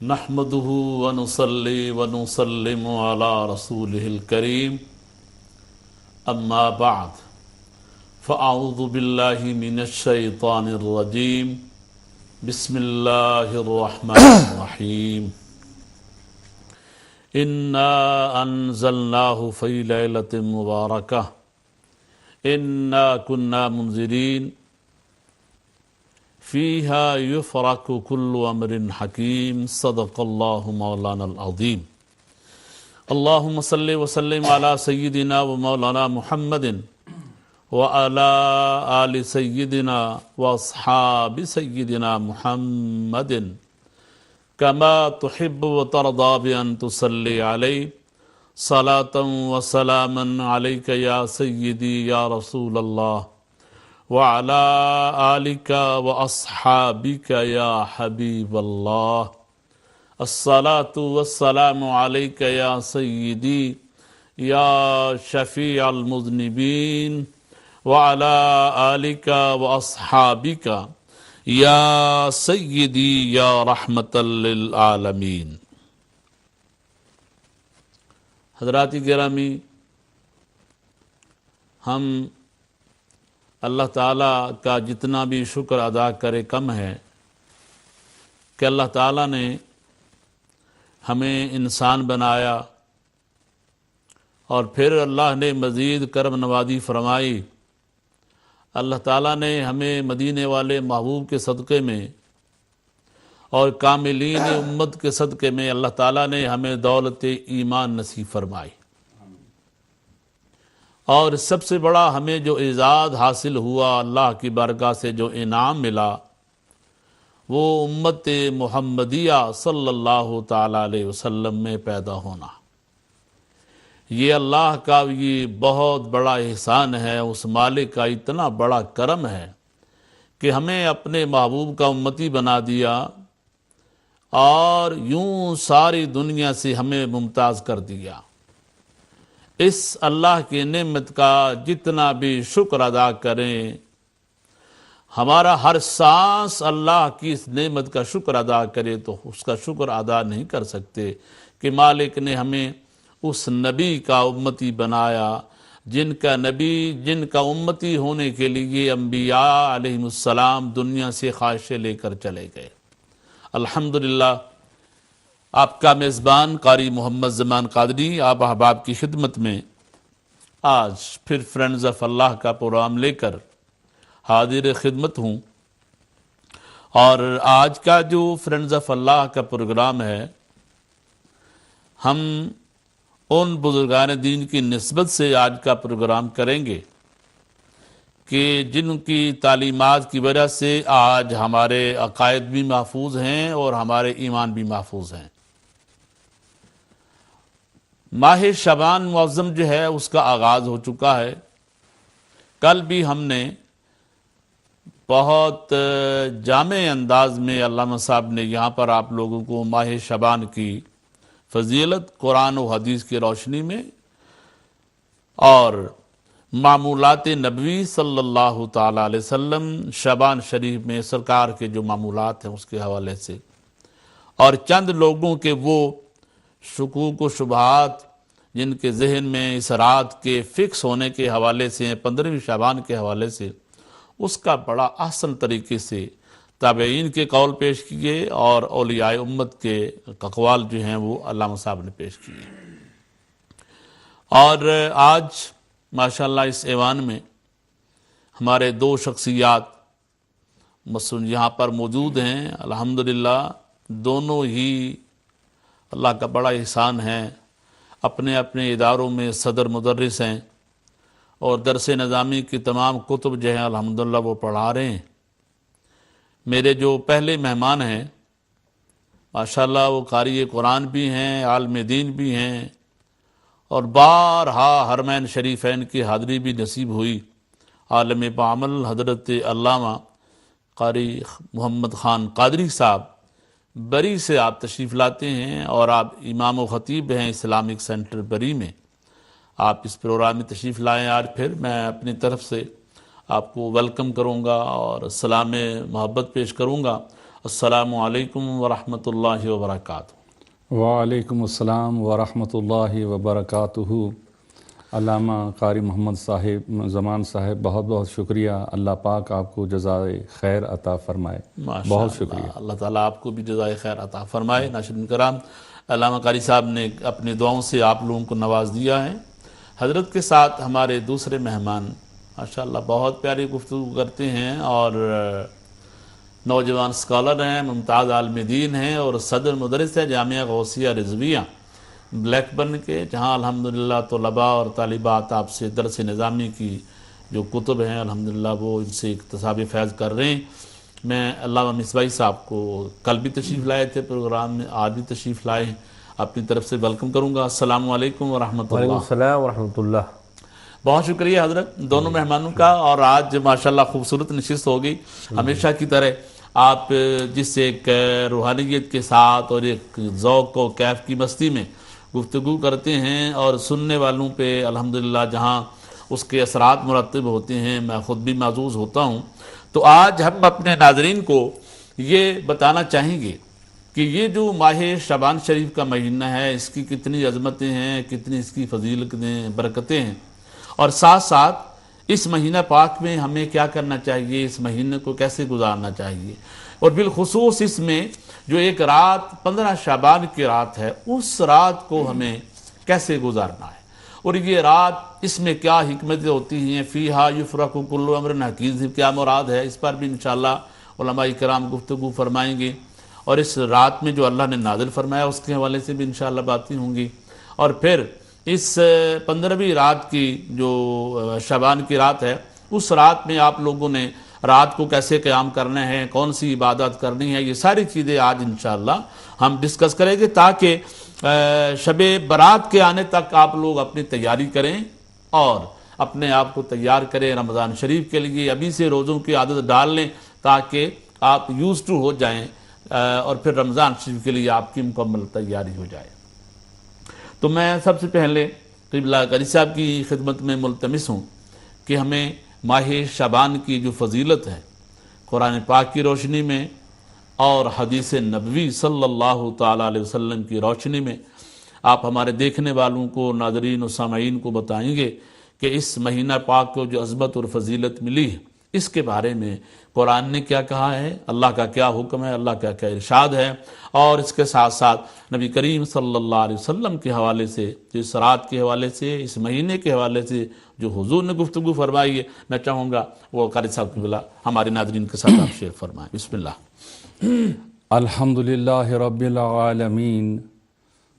نحمده ونصلي ونسلم على رسوله الكريم أما بعد فأعوذ بالله من الشيطان الرجيم بسم الله الرحمن الرحيم إنا أنزلناه في ليلة مباركة إنا كنا منذرين فيها يفرق كل أمر حكيم صدق الله مولانا العظيم اللهم صل وسلم على سيدنا ومولانا محمد وعلى آل سيدنا وأصحاب سيدنا محمد كما تحب وترضى بأن تصلي عليه صلاة وسلاما عليك يا سيدي يا رسول الله وعلى آلك وأصحابك يا حبيب الله الصلاة والسلام عليك يا سيدي يا شفيع المذنبين وعلى آلك وأصحابك يا سيدي يا رحمة للعالمين. حضرات گرامی، ہم اللہ تعالیٰ کا جتنا بھی شکر ادا کرے کم ہے کہ اللہ تعالیٰ نے ہمیں انسان بنایا اور پھر اللہ نے مزید کرم نوازی فرمائی. اللہ تعالیٰ نے ہمیں مدینے والے محبوب کے صدقے میں اور کاملین امت کے صدقے میں اللہ تعالیٰ نے ہمیں دولت ایمان نصیب فرمائی. اور سب سے بڑا ہمیں جو اعزاز حاصل ہوا، اللہ کی بارگاہ سے جو انعام ملا، وہ امت محمدیہ صلی اللہ تعالیٰ علیہ وسلم میں پیدا ہونا. یہ اللہ کا یہ بہت بڑا احسان ہے، اس مالک کا اتنا بڑا کرم ہے کہ ہمیں اپنے محبوب کا امتی بنا دیا اور یوں ساری دنیا سے ہمیں ممتاز کر دیا. اس اللہ کی نعمت کا جتنا بھی شکر ادا کریں، ہمارا ہر سانس اللہ کی اس نعمت کا شکر ادا کرے تو اس کا شکر ادا نہیں کر سکتے کہ مالک نے ہمیں اس نبی کا امتی بنایا، جن کا امتی ہونے کے لیے انبیاء علیہ السلام دنیا سے خواہشیں لے کر چلے گئے. الحمدللہ آپ کا میزبان قاری محمد زمان قادری آپ احباب کی خدمت میں آج پھر فرینڈز آف اللہ کا پروگرام لے کر حاضر خدمت ہوں. اور آج کا جو فرینڈز آف اللہ کا پروگرام ہے، ہم ان بزرگان دین کی نسبت سے آج کا پروگرام کریں گے کہ جن کی تعلیمات کی وجہ سے آج ہمارے عقائد بھی محفوظ ہیں اور ہمارے ایمان بھی محفوظ ہیں. ماہ شعبان معظم جو ہے اس کا آغاز ہو چکا ہے. کل بھی ہم نے بہت جامع انداز میں علامہ صاحب نے یہاں پر آپ لوگوں کو ماہ شعبان کی فضیلت قرآن و حدیث کی روشنی میں اور معمولات نبوی صلی اللہ تعالیٰ علیہ وسلم شعبان شریف میں سرکار کے جو معمولات ہیں اس کے حوالے سے اور چند لوگوں کے وہ شکوک و شبہات جن کے ذہن میں اس رات کے فکس ہونے کے حوالے سے 15ویں شعبان کے حوالے سے، اس کا بڑا احسن طریقے سے تابعین کے قول پیش کیے اور اولیاء امت کے اقوال جو ہیں وہ علامہ صاحب نے پیش کیے. اور آج ماشاءاللہ اس ایوان میں ہمارے دو شخصیات مثلا یہاں پر موجود ہیں. الحمدللہ دونوں ہی اللہ کا بڑا احسان ہے، اپنے اپنے اداروں میں صدر مدرس ہیں اور درس نظامی کی تمام کتب جو ہیں الحمدللہ وہ پڑھا رہے ہیں. میرے جو پہلے مہمان ہیں ماشاءاللہ وہ قاری قرآن بھی ہیں، عالم دین بھی ہیں اور بارہا حرمین شریفین کی حاضری بھی نصیب ہوئی. عالم بعمل حضرت علامہ قاری محمد خان قادری صاحب بری سے آپ تشریف لاتے ہیں اور آپ امام و خطیب ہیں اسلامک سینٹر بری میں. آپ اس پروگرام میں تشریف لائیں. آج پھر میں اپنی طرف سے آپ کو ویلکم کروں گا اور سلام محبت پیش کروں گا السلام علیکم ورحمۃ اللہ وبرکاتہ۔ وعلیکم السلام ورحمۃ اللہ وبرکاتہ۔ علامہ قاری محمد صاحب زمان صاحب، بہت بہت شکریہ۔ اللہ پاک آپ کو جزائے خیر عطا فرمائے، بہت شکریہ۔ اللہ تعالیٰ آپ کو بھی جزائے خیر عطا فرمائے۔ ناظرین کرام، علامہ قاری صاحب نے اپنی دعاؤں سے آپ لوگوں کو نواز دیا ہے۔ حضرت کے ساتھ ہمارے دوسرے مہمان ماشاءاللہ بہت پیاری گفتگو کرتے ہیں اور نوجوان اسکالر ہیں، ممتاز عالم دین ہیں اور صدر مدرس ہے جامعہ غوثیہ رضویہ بلیک برن کے، جہاں الحمدللہ طلباء اور طالبات آپ سے درس نظامی کی جو کتب ہیں الحمدللہ وہ ان سے اکتساب فیض کر رہے ہیں۔ میں علامہ مصباحی صاحب کو کل بھی تشریف لائے تھے پروگرام میں، آج بھی تشریف لائے ہیں، اپنی طرف سے ویلکم کروں گا۔ السلام علیکم ورحمۃ وعلیکم اللہ۔ السلام ورحمۃ اللہ۔ بہت شکریہ حضرت دونوں مہمانوں کا، اور آج ماشاءاللہ خوبصورت نشست ہوگی ہمیشہ کی طرح۔ آپ جس ایک روحانیت کے ساتھ اور ایک ذوق و کیف کی مستی میں گفتگو کرتے ہیں اور سننے والوں پہ الحمدللہ جہاں اس کے اثرات مرتب ہوتے ہیں، میں خود بھی محظوظ ہوتا ہوں۔ تو آج ہم اپنے ناظرین کو یہ بتانا چاہیں گے کہ یہ جو ماہ شعبان شریف کا مہینہ ہے، اس کی کتنی عظمتیں ہیں، کتنی اس کی فضیلتیں برکتیں ہیں، اور ساتھ ساتھ اس مہینہ پاک میں ہمیں کیا کرنا چاہیے، اس مہینے کو کیسے گزارنا چاہیے، اور بالخصوص اس میں جو ایک رات 15 شعبان کی رات ہے، اس رات کو ہمیں کیسے گزارنا ہے، اور یہ رات اس میں کیا حکمتیں ہوتی ہیں۔ فیہا یفرق کل امر حکیم سے کیا مراد ہے، اس پر بھی انشاءاللہ علماء کرام گفتگو فرمائیں گے، اور اس رات میں جو اللہ نے نازل فرمایا اس کے حوالے سے بھی انشاءاللہ باتیں ہوں گی، اور پھر اس 15ویں رات کی جو شعبان کی رات ہے، اس رات میں آپ لوگوں نے رات کو کیسے قیام کرنا ہے، کون سی عبادت کرنی ہے، یہ ساری چیزیں آج انشاءاللہ ہم ڈسکس کریں گے، تاکہ شب برات کے آنے تک آپ لوگ اپنی تیاری کریں اور اپنے آپ کو تیار کریں رمضان شریف کے لیے۔ ابھی سے روزوں کی عادت ڈال لیں تاکہ آپ یوز ٹو ہو جائیں اور پھر رمضان شریف کے لیے آپ کی مکمل تیاری ہو جائے۔ تو میں سب سے پہلے قبلہ قاری صاحب کی خدمت میں ملتمس ہوں کہ ہمیں ماہ شعبان کی جو فضیلت ہے قرآن پاک کی روشنی میں اور حدیث نبوی صلی اللہ تعالیٰ علیہ وسلم کی روشنی میں آپ ہمارے دیکھنے والوں کو، ناظرین و سامعین کو بتائیں گے کہ اس مہینہ پاک کو جو عظمت اور فضیلت ملی ہے اس کے بارے میں قرآن نے کیا کہا ہے، اللہ کا کیا حکم ہے، اللہ کا کیا ارشاد ہے، اور اس کے ساتھ ساتھ نبی کریم صلی اللہ علیہ وسلم کے حوالے سے، اس رات کے حوالے سے، اس مہینے کے حوالے سے جو حضور نے گفتگو فرمائی ہے، میں چاہوں گا وہ قاری صاحب کی بلا ہمارے ناظرین کے ساتھ آپ شیئر فرمائیں۔ بسم اللہ۔ الحمدللہ رب العالمین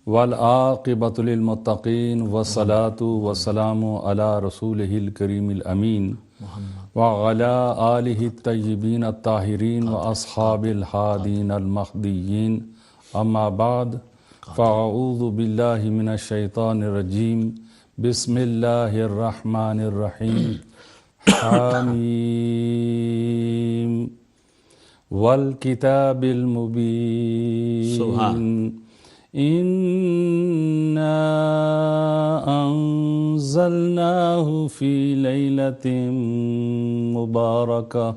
والعاقبۃ للمتقین والصلاۃ والسلام علی رسولہ الکریم الامین وعلی آلہ الطیبین الطاہرین واصحاب الہادین المہدیین، اما بعد فاعوذ باللہ من الشیطان الرجیم، بسم اللہ الرحمن الرحیم، حامیم والکتاب المبین، سبحان إنا أنزلناه في ليلة مباركة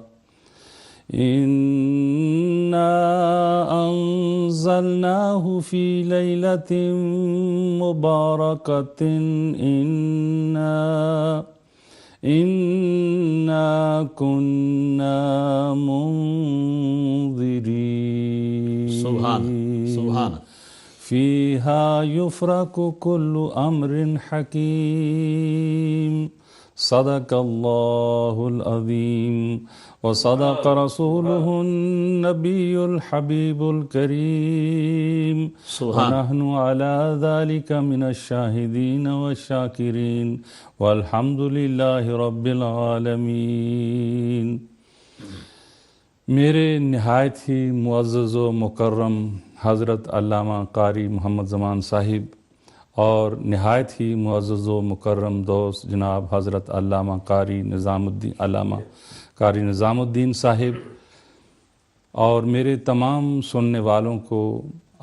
إنا أنزلناه في ليلة مباركة إنا كنا منذرين۔ سبحان فيها يفرق كل أمر حكيم، صدق الله العظيم وصدق رسوله النبي الحبيب الكريم، ونحن على ذلك من الشاهدين والشاكرين والحمد لله رب العالمين۔ میرے نہایت ہی معزز و مکرم حضرت علامہ قاری محمد زمان صاحب اور نہایت ہی معزز و مکرم دوست جناب حضرت علامہ قاری نظام الدین صاحب، اور میرے تمام سننے والوں کو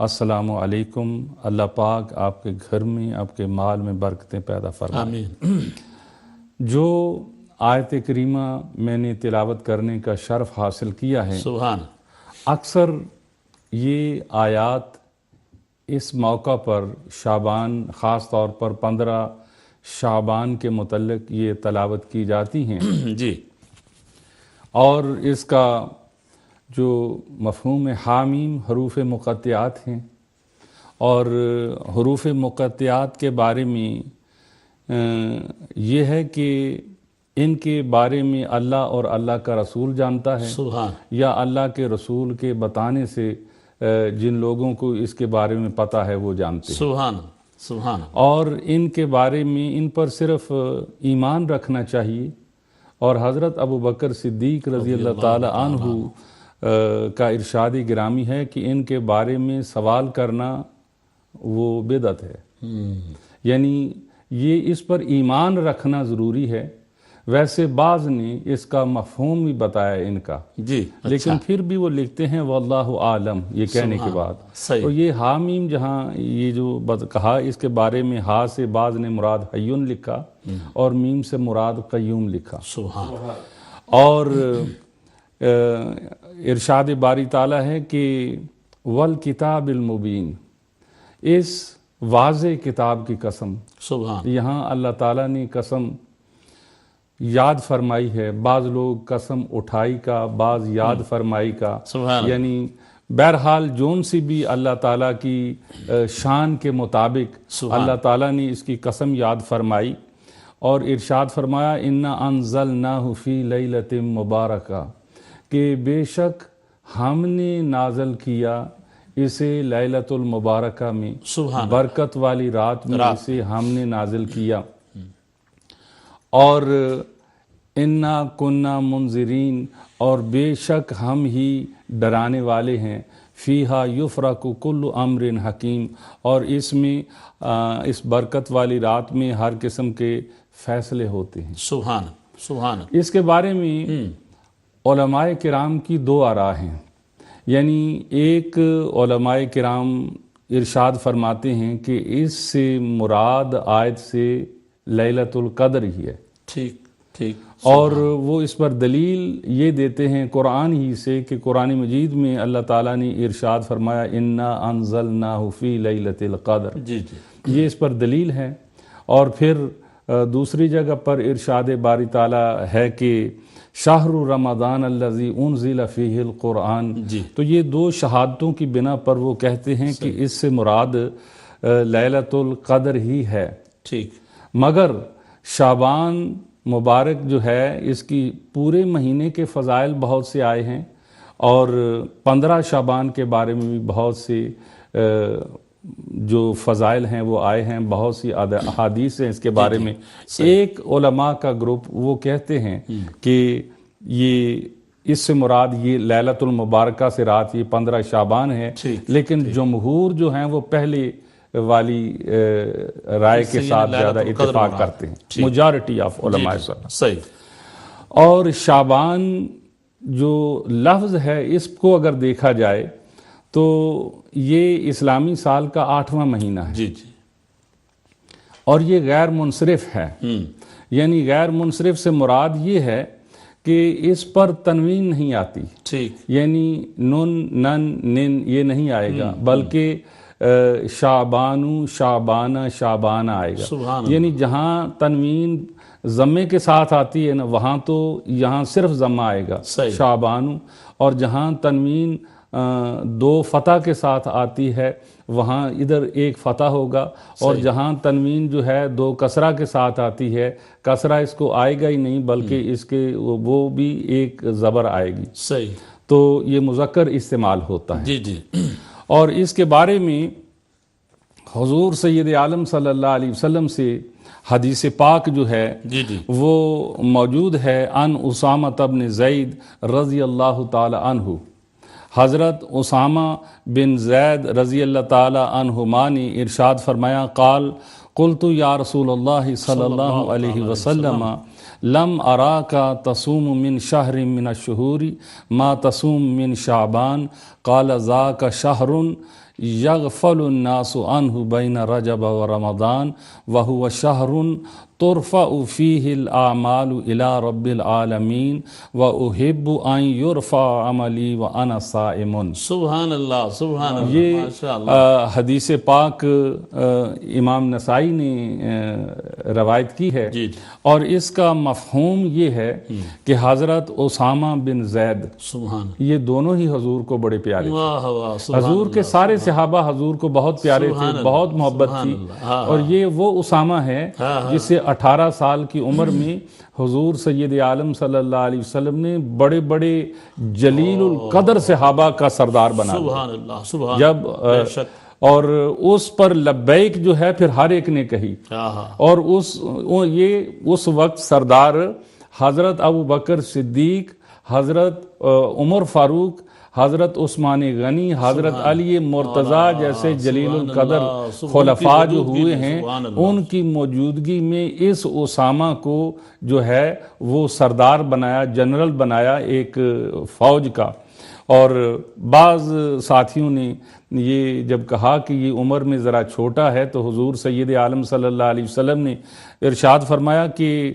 السلام علیکم۔ اللہ پاک آپ کے گھر میں، آپ کے مال میں برکتیں پیدا فرمائے۔ آمین۔ جو آیت کریمہ میں نے تلاوت کرنے کا شرف حاصل کیا ہے، سبحان اکثر یہ آیات اس موقع پر شعبان، خاص طور پر 15 شعبان کے متعلق یہ تلاوت کی جاتی ہیں جی، اور اس کا جو مفہوم حامیم حروف مقطعات ہیں، اور حروف مقطعات کے بارے میں یہ ہے کہ ان کے بارے میں اللہ اور اللہ کا رسول جانتا ہے، سبحان، یا اللہ کے رسول کے بتانے سے جن لوگوں کو اس کے بارے میں پتہ ہے وہ جانتے ہیں، سبحان، سبحان، اور ان کے بارے میں ان پر صرف ایمان رکھنا چاہیے۔ اور حضرت ابو بکر صدیق رضی اللہ تعالی عنہ کا ارشاد گرامی ہے کہ ان کے بارے میں سوال کرنا وہ بدعت ہے، یعنی یہ اس پر ایمان رکھنا ضروری ہے۔ ویسے بعض نے اس کا مفہوم بھی بتایا ان کا، جی، لیکن پھر بھی وہ لکھتے ہیں واللہ عالم، یہ کہنے کے بعد صحیح، تو یہ حامیم جہاں یہ جو کہا اس کے بارے میں ہا سے بعض نے مراد حیون لکھا اور میم سے مراد قیوم لکھا۔ سبحان، اور ارشاد باری تعالیٰ ہے کہ والکتاب المبین، اس واضح کتاب کی قسم، سبحان، یہاں اللہ تعالیٰ نے قسم یاد فرمائی ہے، بعض لوگ قسم اٹھائی کا، بعض یاد فرمائی کا، سبحان، یعنی بہرحال جون سی بھی اللہ تعالیٰ کی شان کے مطابق سبحان، اللہ تعالیٰ نے اس کی قسم یاد فرمائی اور ارشاد فرمایا انا انزلناہ فی لیلۃ مبارکہ، کہ بے شک ہم نے نازل کیا اسے لیلۃ المبارکہ میں، سبحان، برکت والی رات میں اسے ہم نے نازل کیا، اور انا کننا منذرین، اور بے شک ہم ہی ڈرانے والے ہیں، فیہا یفرق کل امر حکیم، اور اس میں اس برکت والی رات میں ہر قسم کے فیصلے ہوتے ہیں۔ سبحان، سبحان، اس کے بارے میں علماء کرام کی 2 آراء ہیں، یعنی ایک علماء کرام ارشاد فرماتے ہیں کہ اس سے مراد آیت سے لیلۃ القدر ہی ہے، ٹھیک ٹھیک، اور وہ اس پر دلیل یہ دیتے ہیں قرآن ہی سے کہ قرآن مجید میں اللہ تعالیٰ نے ارشاد فرمایا انا انزلناہ فی لیلۃ القدر، جی جی، یہ اس پر دلیل ہے۔ اور پھر دوسری جگہ پر ارشاد باری تعالیٰ ہے کہ شہر رمضان الذی انزل فیہ القرآن، جی، تو یہ 2 شہادتوں کی بنا پر وہ کہتے ہیں کہ اس سے مراد لیلۃ القدر ہی ہے۔ ٹھیک، مگر شعبان مبارک جو ہے اس کی پورے مہینے کے فضائل بہت سے آئے ہیں، اور 15 شعبان کے بارے میں بھی بہت سے جو فضائل ہیں وہ آئے ہیں، بہت سی احادیث ہیں اس کے بارے میں۔ ایک علماء کا گروپ وہ کہتے ہیں کہ یہ اس سے مراد یہ لیلۃ المبارکہ سے رات یہ 15 شعبان ہے، لیکن جمہور جو ہیں وہ پہلے والی رائے کے ساتھ زیادہ اتفاق کرتے ہیں، میجارٹی آف علماء صحیح۔ اور شعبان جو لفظ ہے اس کو اگر دیکھا جائے تو یہ اسلامی سال کا 8واں مہینہ ہے، جی جی، اور یہ غیر منصرف ہے، یعنی غیر منصرف سے مراد یہ ہے کہ اس پر تنوین نہیں آتی، ٹھیک، یعنی نن نن نن یہ نہیں آئے گا، بلکہ شعبانو شعبانہ شعبانہ آئے گا، سبحان، یعنی جہاں تنوین ضمے کے ساتھ آتی ہے نا وہاں تو یہاں صرف ضمہ آئے گا شعبانو، اور جہاں تنوین 2 فتح کے ساتھ آتی ہے وہاں ادھر ایک فتح ہوگا، اور جہاں تنوین جو ہے 2 کسرہ کے ساتھ آتی ہے، کسرہ اس کو آئے گا ہی نہیں بلکہ اس کے وہ بھی ایک زبر آئے گی، صحیح، تو یہ مذکر استعمال ہوتا ہے۔ جی جی، اور اس کے بارے میں حضور سید عالم صلی اللہ علیہ وسلم سے حدیث پاک جو ہے جی جی، وہ موجود ہے، ان اسامہ بن زید رضی اللہ تعالی عنہ، حضرت اسامہ بن زید رضی اللہ تعالی عنہما نے ارشاد فرمایا قال قلت یا رسول اللہ صلی اللہ علیہ وسلم لم اراکا تصوم من شہر من الشہور ما تصوم من شعبان قال ذاک شہر یغفل الناس عنہ بین رجب و رمضان وہو شہر ترفع فیہ الاعمال الی رب العالمین واحب ان یرفع عملی وانا صائم۔ سبحان اللہ، سبحان اللہ، یہ ماشاء اللہ۔ حدیث پاک امام نسائی نے روایت کی ہے، جی اور اس کا مفہوم یہ ہے کہ حضرت اسامہ بن زید سبحان یہ دونوں ہی حضور کو بڑے پیارے تھے۔ واہ واہ، سبحان حضور کے سارے صحابہ حضور کو بہت پیارے تھے، بہت محبت تھی، اور یہ وہ اسامہ ہے جسے 18 سال کی عمر میں حضور سید عالم صلی اللہ علیہ وسلم نے بڑے بڑے جلیل القدر صحابہ کا سردار بنا دیا۔ سبحان اللہ، سبحان جب بے شک، اور اس پر لبیک جو ہے پھر ہر ایک نے کہی، اور اس وقت سردار حضرت ابو بکر صدیق، حضرت عمر فاروق، حضرت عثمان غنی، حضرت علی مرتضیٰ جیسے جلیل القدر خلفاء جو ہوئے ہیں، ان کی موجودگی میں اس اسامہ کو جو ہے وہ سردار بنایا، جنرل بنایا ایک فوج کا۔ اور بعض ساتھیوں نے یہ جب کہا کہ یہ عمر میں ذرا چھوٹا ہے، تو حضور سید عالم صلی اللہ علیہ وسلم نے ارشاد فرمایا کہ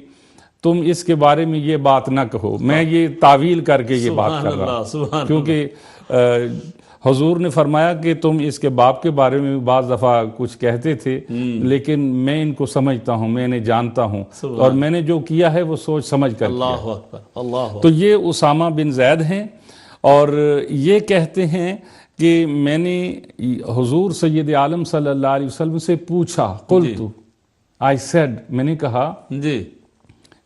تم اس کے بارے میں یہ بات نہ کہو، میں یہ تعویل کر کے یہ بات کر رہا ہوں، کیونکہ حضور نے فرمایا کہ تم اس کے باپ کے بارے میں بعض دفعہ کچھ کہتے تھے، لیکن میں ان کو سمجھتا ہوں، میں انہیں جانتا ہوں، اور میں نے جو کیا ہے وہ سوچ سمجھ کر کیا۔ اللہ اکبر، اللہ۔ تو یہ اسامہ بن زید ہیں، اور یہ کہتے ہیں کہ میں نے حضور سید عالم صلی اللہ علیہ وسلم سے پوچھا، قلت I said، میں نے کہا جی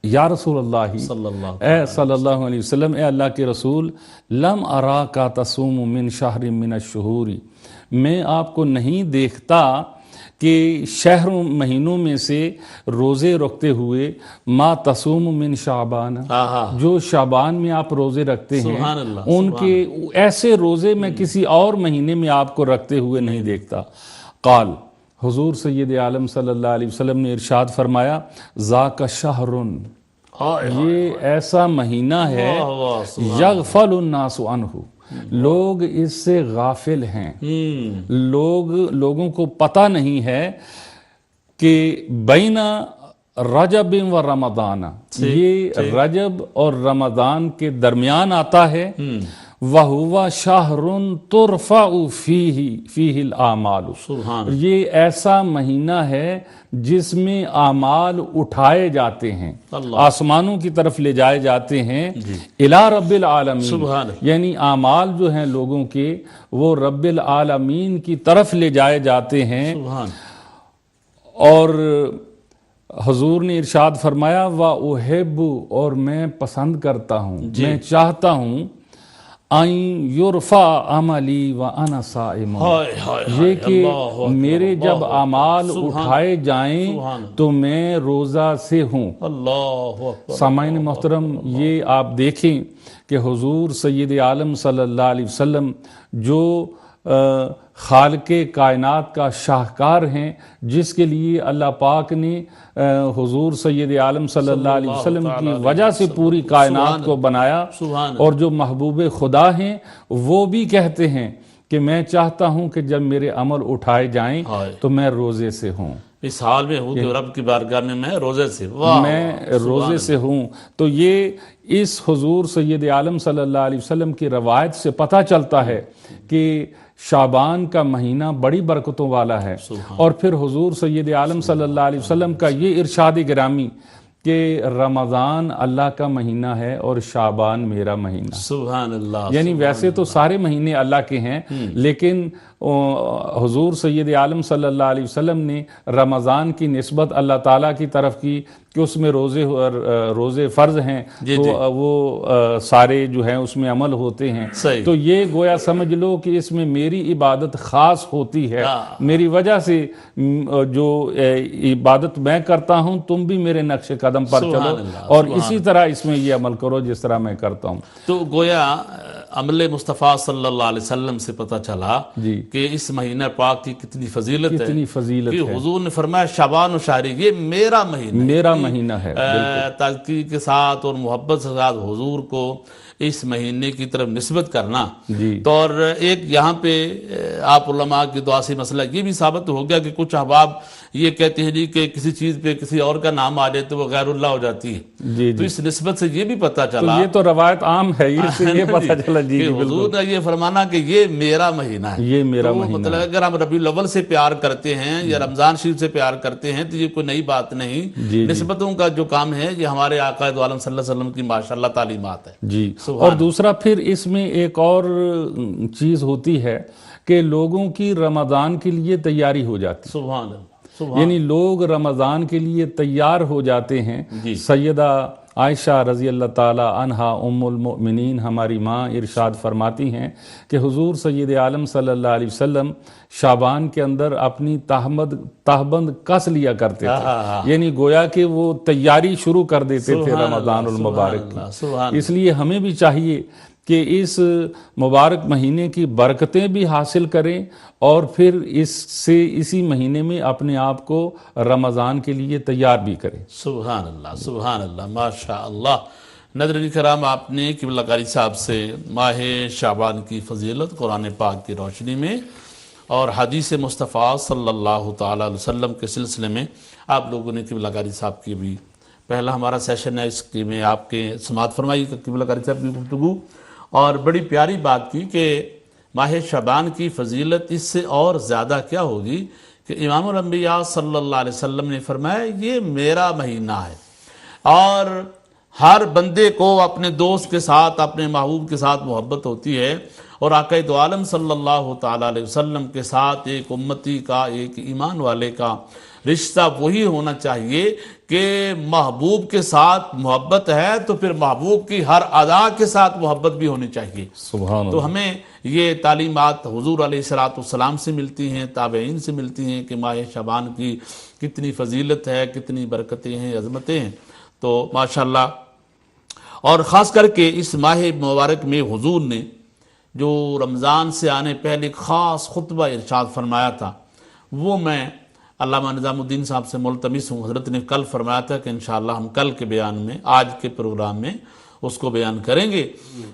یا رسول اللہ صلی اللہ علیہ وسلم، اے اللہ کے رسول، لم اراکا تصوم من شہر من الشہور، میں آپ کو نہیں دیکھتا کہ شہروں مہینوں میں سے روزے رکھتے ہوئے ما تصوم من شعبان، جو شعبان میں آپ روزے رکھتے ہیں ان کے ایسے روزے میں کسی اور مہینے میں آپ کو رکھتے ہوئے نہیں دیکھتا۔ قال، حضور سید عالم صلی اللہ علیہ وسلم نے ارشاد فرمایا، ذاک شہر، یہ ایسا مہینہ ہے یغفل الناس عنہ، لوگ اس سے غافل ہیں، لوگوں کو پتہ نہیں ہے کہ بین رجب و رمضان، یہ رجب اور رمضان کے درمیان آتا ہے، وَهُوَ شَهْرٌ تُرْفَعُ فِيهِ الْأَعْمَالُ، یہ ایسا مہینہ ہے جس میں اعمال اٹھائے جاتے ہیں، آسمانوں کی طرف لے جائے جاتے ہیں، الى رب العالمین، یعنی اعمال جو ہیں لوگوں کے وہ رب العالمین کی طرف لے جائے جاتے ہیں۔ اور حضور نے ارشاد فرمایا، وَأُحِبُّ، اور میں پسند کرتا ہوں، میں چاہتا ہوں، ان یرفع عملی وانا صائم، یہ کہ میرے جب اعمال اٹھائے جائیں تو میں روزہ سے ہوں۔ سامعین محترم، یہ آپ دیکھیں کہ حضور سید عالم صلی اللہ علیہ وسلم جو خالق کائنات کا شاہکار ہیں، جس کے لیے اللہ پاک نے حضور سید عالم صلی اللہ علیہ وسلم کی وجہ سے پوری کائنات کو بنایا، اور جو محبوب خدا ہیں وہ بھی کہتے ہیں کہ میں چاہتا ہوں کہ جب میرے عمل اٹھائے جائیں تو میں روزے سے ہوں، اس حال میں ہوں کہ رب کی بارگاہ میں روزے سے، میں روزے سے ہوں۔ تو یہ اس حضور سید عالم صلی اللہ علیہ وسلم کی روایت سے پتہ چلتا ہے کہ شعبان کا مہینہ بڑی برکتوں والا ہے، اور پھر حضور سید عالم صلی اللہ علیہ وسلم کا یہ ارشاد گرامی کہ رمضان اللہ کا مہینہ ہے اور شعبان میرا مہینہ۔ سبحان اللہ، یعنی ویسے تو سارے مہینے اللہ کے ہیں، لیکن حضور سید عالم صلی اللہ علیہ وسلم نے رمضان کی نسبت اللہ تعالیٰ کی طرف کی کہ اس میں روزے فرض ہیں، تو وہ سارے جو ہیں اس میں عمل ہوتے ہیں، تو یہ گویا سمجھ لو کہ اس میں میری عبادت خاص ہوتی ہے، میری وجہ سے جو عبادت میں کرتا ہوں تم بھی میرے نقش قدم پر چلو، اور اسی طرح اس میں یہ عمل کرو جس طرح میں کرتا ہوں۔ تو گویا عمل مصطفیٰ صلی اللہ علیہ وسلم سے پتہ چلا جی کہ اس مہینہ پاک کی کتنی فضیلت ہے، کتنی فضیلت کہ ہے، حضور نے فرمایا شعبان و شہری، یہ میرا مہینہ ہے، میرا مہینہ ہے، تذکیر کے ساتھ اور محبت کے ساتھ حضور کو اس مہینے کی طرف نسبت کرنا۔ جی تو اور ایک یہاں پہ آپ علماء کی دعا سے مسئلہ یہ بھی ثابت ہو گیا کہ کچھ احباب یہ کہتے ہیں جی کہ کسی چیز پہ کسی اور کا نام آ جائے تو وہ غیر اللہ ہو جاتی ہے، جی تو جی اس نسبت سے یہ بھی پتہ تو چلا یہ تو روایت عام ہے، اس سے یہ پتہ چلا جی کہ جی حضور بالکل نے یہ فرمانا کہ یہ میرا مہینہ ہے، یہ میرا تو مہینہ مطلب اگر ہم ربیع الاول سے پیار کرتے ہیں یا رمضان شریف سے پیار کرتے ہیں تو یہ کوئی نئی بات نہیں، جی نسبتوں کا جو کام ہے یہ ہمارے آقا دو عالم صلی اللہ علیہ وسلم کی ماشاءاللہ تعلیمات ہے۔ جی سبحان اور دوسرا پھر اس میں ایک اور چیز ہوتی ہے کہ لوگوں کی رمضان کے لیے تیاری ہو جاتی سبحان اللہ، سبحان یعنی لوگ رمضان کے لیے تیار ہو جاتے ہیں۔ جی سیدہ عائشہ رضی اللہ تعالی عنہا ام المؤمنین ہماری ماں ارشاد فرماتی ہیں کہ حضور سید عالم صلی اللہ علیہ وسلم شعبان کے اندر اپنی تہبند کس لیا کرتے تھے، یعنی گویا کہ وہ تیاری شروع کر دیتے تھے رمضان المبارک کی۔ سبحان اس لیے ہمیں بھی چاہیے کہ اس مبارک مہینے کی برکتیں بھی حاصل کریں اور پھر اسی مہینے میں اپنے آپ کو رمضان کے لیے تیار بھی کریں۔ سبحان اللہ، سبحان اللہ، ماشاء اللہ۔ ناظرین کرام، آپ نے قبلہ قاری صاحب سے ماہ شعبان کی فضیلت قرآن پاک کی روشنی میں اور حدیث مصطفیٰ صلی اللہ تعالی علیہ وسلم کے سلسلے میں آپ لوگوں نے قبلہ قاری صاحب کی بھی پہلا ہمارا سیشن ہے، اس کی میں آپ کے سماعت فرمائی قبلہ قاری صاحب کی گفتگو، اور بڑی پیاری بات کی کہ ماہ شعبان کی فضیلت اس سے اور زیادہ کیا ہوگی کہ امام الانبیاء صلی اللہ علیہ وسلم نے فرمایا یہ میرا مہینہ ہے، اور ہر بندے کو اپنے دوست کے ساتھ اپنے محبوب کے ساتھ محبت ہوتی ہے، اور آقا دو عالم صلی اللہ تعالی علیہ وسلم کے ساتھ ایک امتی کا، ایک ایمان والے کا رشتہ وہی ہونا چاہیے کہ محبوب کے ساتھ محبت ہے تو پھر محبوب کی ہر ادا کے ساتھ محبت بھی ہونی چاہیے۔ سبحان اللہ۔ تو ہمیں یہ تعلیمات حضور علیہ السلام سے ملتی ہیں، تابعین سے ملتی ہیں کہ ماہ شعبان کی کتنی فضیلت ہے، کتنی برکتیں ہیں، عظمتیں ہیں۔ تو ماشاءاللہ، اور خاص کر کے اس ماہ مبارک میں حضور نے جو رمضان سے آنے پہلے ایک خاص خطبہ ارشاد فرمایا تھا، وہ میں علامہ نظام الدین صاحب سے ملتمس ہوں، حضرت نے کل فرمایا تھا کہ انشاءاللہ ہم کل کے بیان میں، آج کے پروگرام میں اس کو بیان کریں گے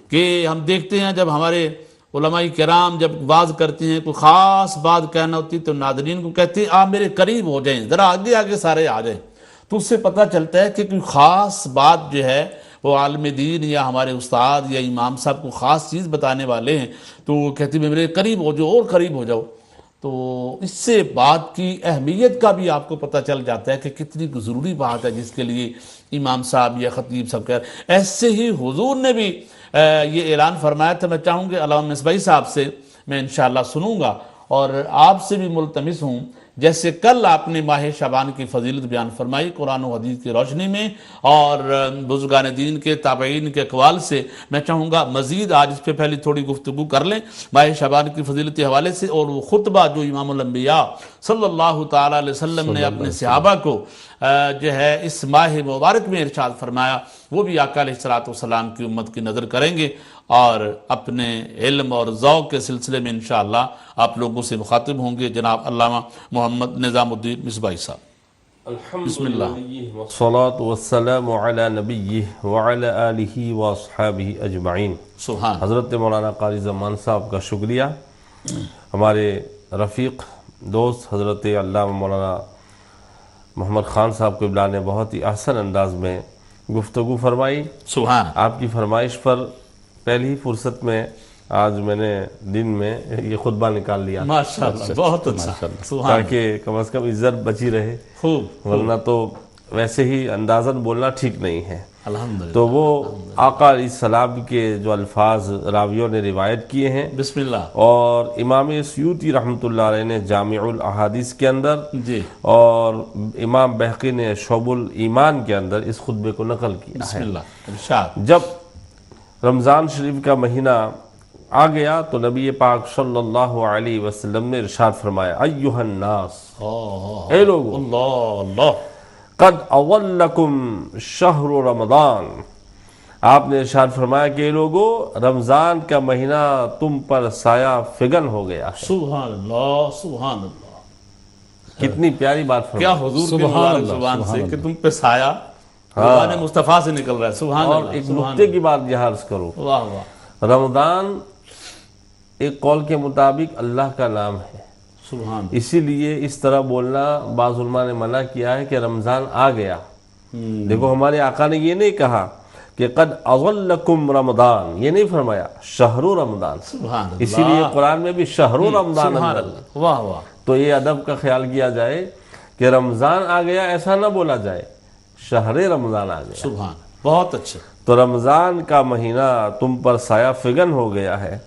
کہ ہم دیکھتے ہیں جب ہمارے علماء کرام جب واز کرتے ہیں، کوئی خاص بات کہنا ہوتی تو ناظرین کو کہتے ہیں آپ میرے قریب ہو جائیں، ذرا آگے آگے سارے آ جائیں، تو اس سے پتہ چلتا ہے کہ کوئی خاص بات جو ہے وہ عالم دین یا ہمارے استاد یا امام صاحب کو خاص چیز بتانے والے ہیں تو وہ کہتے ہیں میرے قریب ہو جاؤ اور قریب ہو جاؤ۔ تو اس سے بات کی اہمیت کا بھی آپ کو پتہ چل جاتا ہے کہ کتنی ضروری بات ہے جس کے لیے امام صاحب یا خطیب صاحب کہہ رہے۔ ایسے ہی حضور نے بھی یہ اعلان فرمایا تھا، میں چاہوں گا علامہ مصباحی صاحب سے میں انشاءاللہ سنوں گا، اور آپ سے بھی ملتمس ہوں جیسے کل آپ نے ماہ شعبان کی فضیلت بیان فرمائی قرآن و حدیث کی روشنی میں اور بزرگان دین کے تابعین کے اقوال سے، میں چاہوں گا مزید آج اس پہ پہلی تھوڑی گفتگو کر لیں ماہ شعبان کی فضیلت کے حوالے سے، اور وہ خطبہ جو امام الانبیاء صلی اللہ تعالی علیہ وسلم نے اپنے صحابہ کو جو ہے اس ماہ مبارک میں ارشاد فرمایا، وہ بھی آقا علیہ السلام کی امت کی نظر کریں گے، اور اپنے علم اور ذوق کے سلسلے میں انشاءاللہ آپ لوگوں سے مخاطب ہوں گے جناب علامہ محمد نظام الدین مصباحی صاحب۔ بسم اللہ۔ والصلاة والسلام على نبیہ وعلى آلہ واصحابہ اجمعین۔ سبحان۔ حضرت مولانا قاری زمان صاحب کا شکریہ، ہمارے رفیق دوست حضرت علامہ مولانا محمد خان صاحب کو نے بہت ہی احسن انداز میں گفتگو فرمائی۔ سبحان۔ آپ کی فرمائش پر پہلی ہی فرصت میں آج میں نے دن میں یہ خطبہ نکال لیا ماشاءاللہ، بہت اچھا، سبحان، تاکہ کم از کم عزت بچی رہے، خوب، ورنہ تو ویسے ہی اندازن بولنا ٹھیک نہیں ہے۔ الحمدللہ۔ تو وہ آقا علیہ السلام کے جو الفاظ راویوں نے روایت کیے ہیں، بسم اللہ۔ اور امام سیوطی رحمۃ اللہ علیہ نے جامع الاحادیث کے اندر، جی، اور امام بہقی نے شعب الایمان کے اندر اس خطبے کو نقل کیا بسم ہے۔ اللہ، ارشاد۔ جب رمضان شریف کا مہینہ آ گیا تو نبی پاک صلی اللہ علیہ وسلم نے ارشاد فرمایا، ایھا الناس، اے لوگو، اللہ اللہ، قد اولکم شہر رمضان، آپ نے ارشاد فرمایا کہ لوگو رمضان کا مہینہ تم پر سایہ فگن ہو گیا ہے۔ سبحان اللہ، سبحان اللہ، کتنی پیاری بات کیا فرمائی۔ حضور کی سبحان مبارک اللہ، زبان سے سبحان کہ تم پہ سایہ زبان مصطفیٰ سے نکل رہا ہے۔ سبحان اور اللہ، ایک سبحان نقطے کی بات یہاں عرض کروں، اللہ، واہ واہ، رمضان ایک قول کے مطابق اللہ کا نام ہے، سبحان اللہ، اسی لیے اس طرح بولنا بعض علماء نے منع کیا ہے کہ رمضان آ گیا۔ دیکھو ہمارے آقا نے یہ نہیں کہا کہ قد اضلکم رمضان، یہ نہیں فرمایا شہر رمضان، سبحان اللہ، اسی لیے قرآن میں بھی شہر رمضان سبحان اندر۔ اللہ، واہ واہ، تو یہ ادب کا خیال کیا جائے کہ رمضان آ گیا ایسا نہ بولا جائے، شہر رمضان آ گیا۔ سبحان، بہت اچھا، تو رمضان کا مہینہ تم پر سایہ فگن ہو گیا ہے۔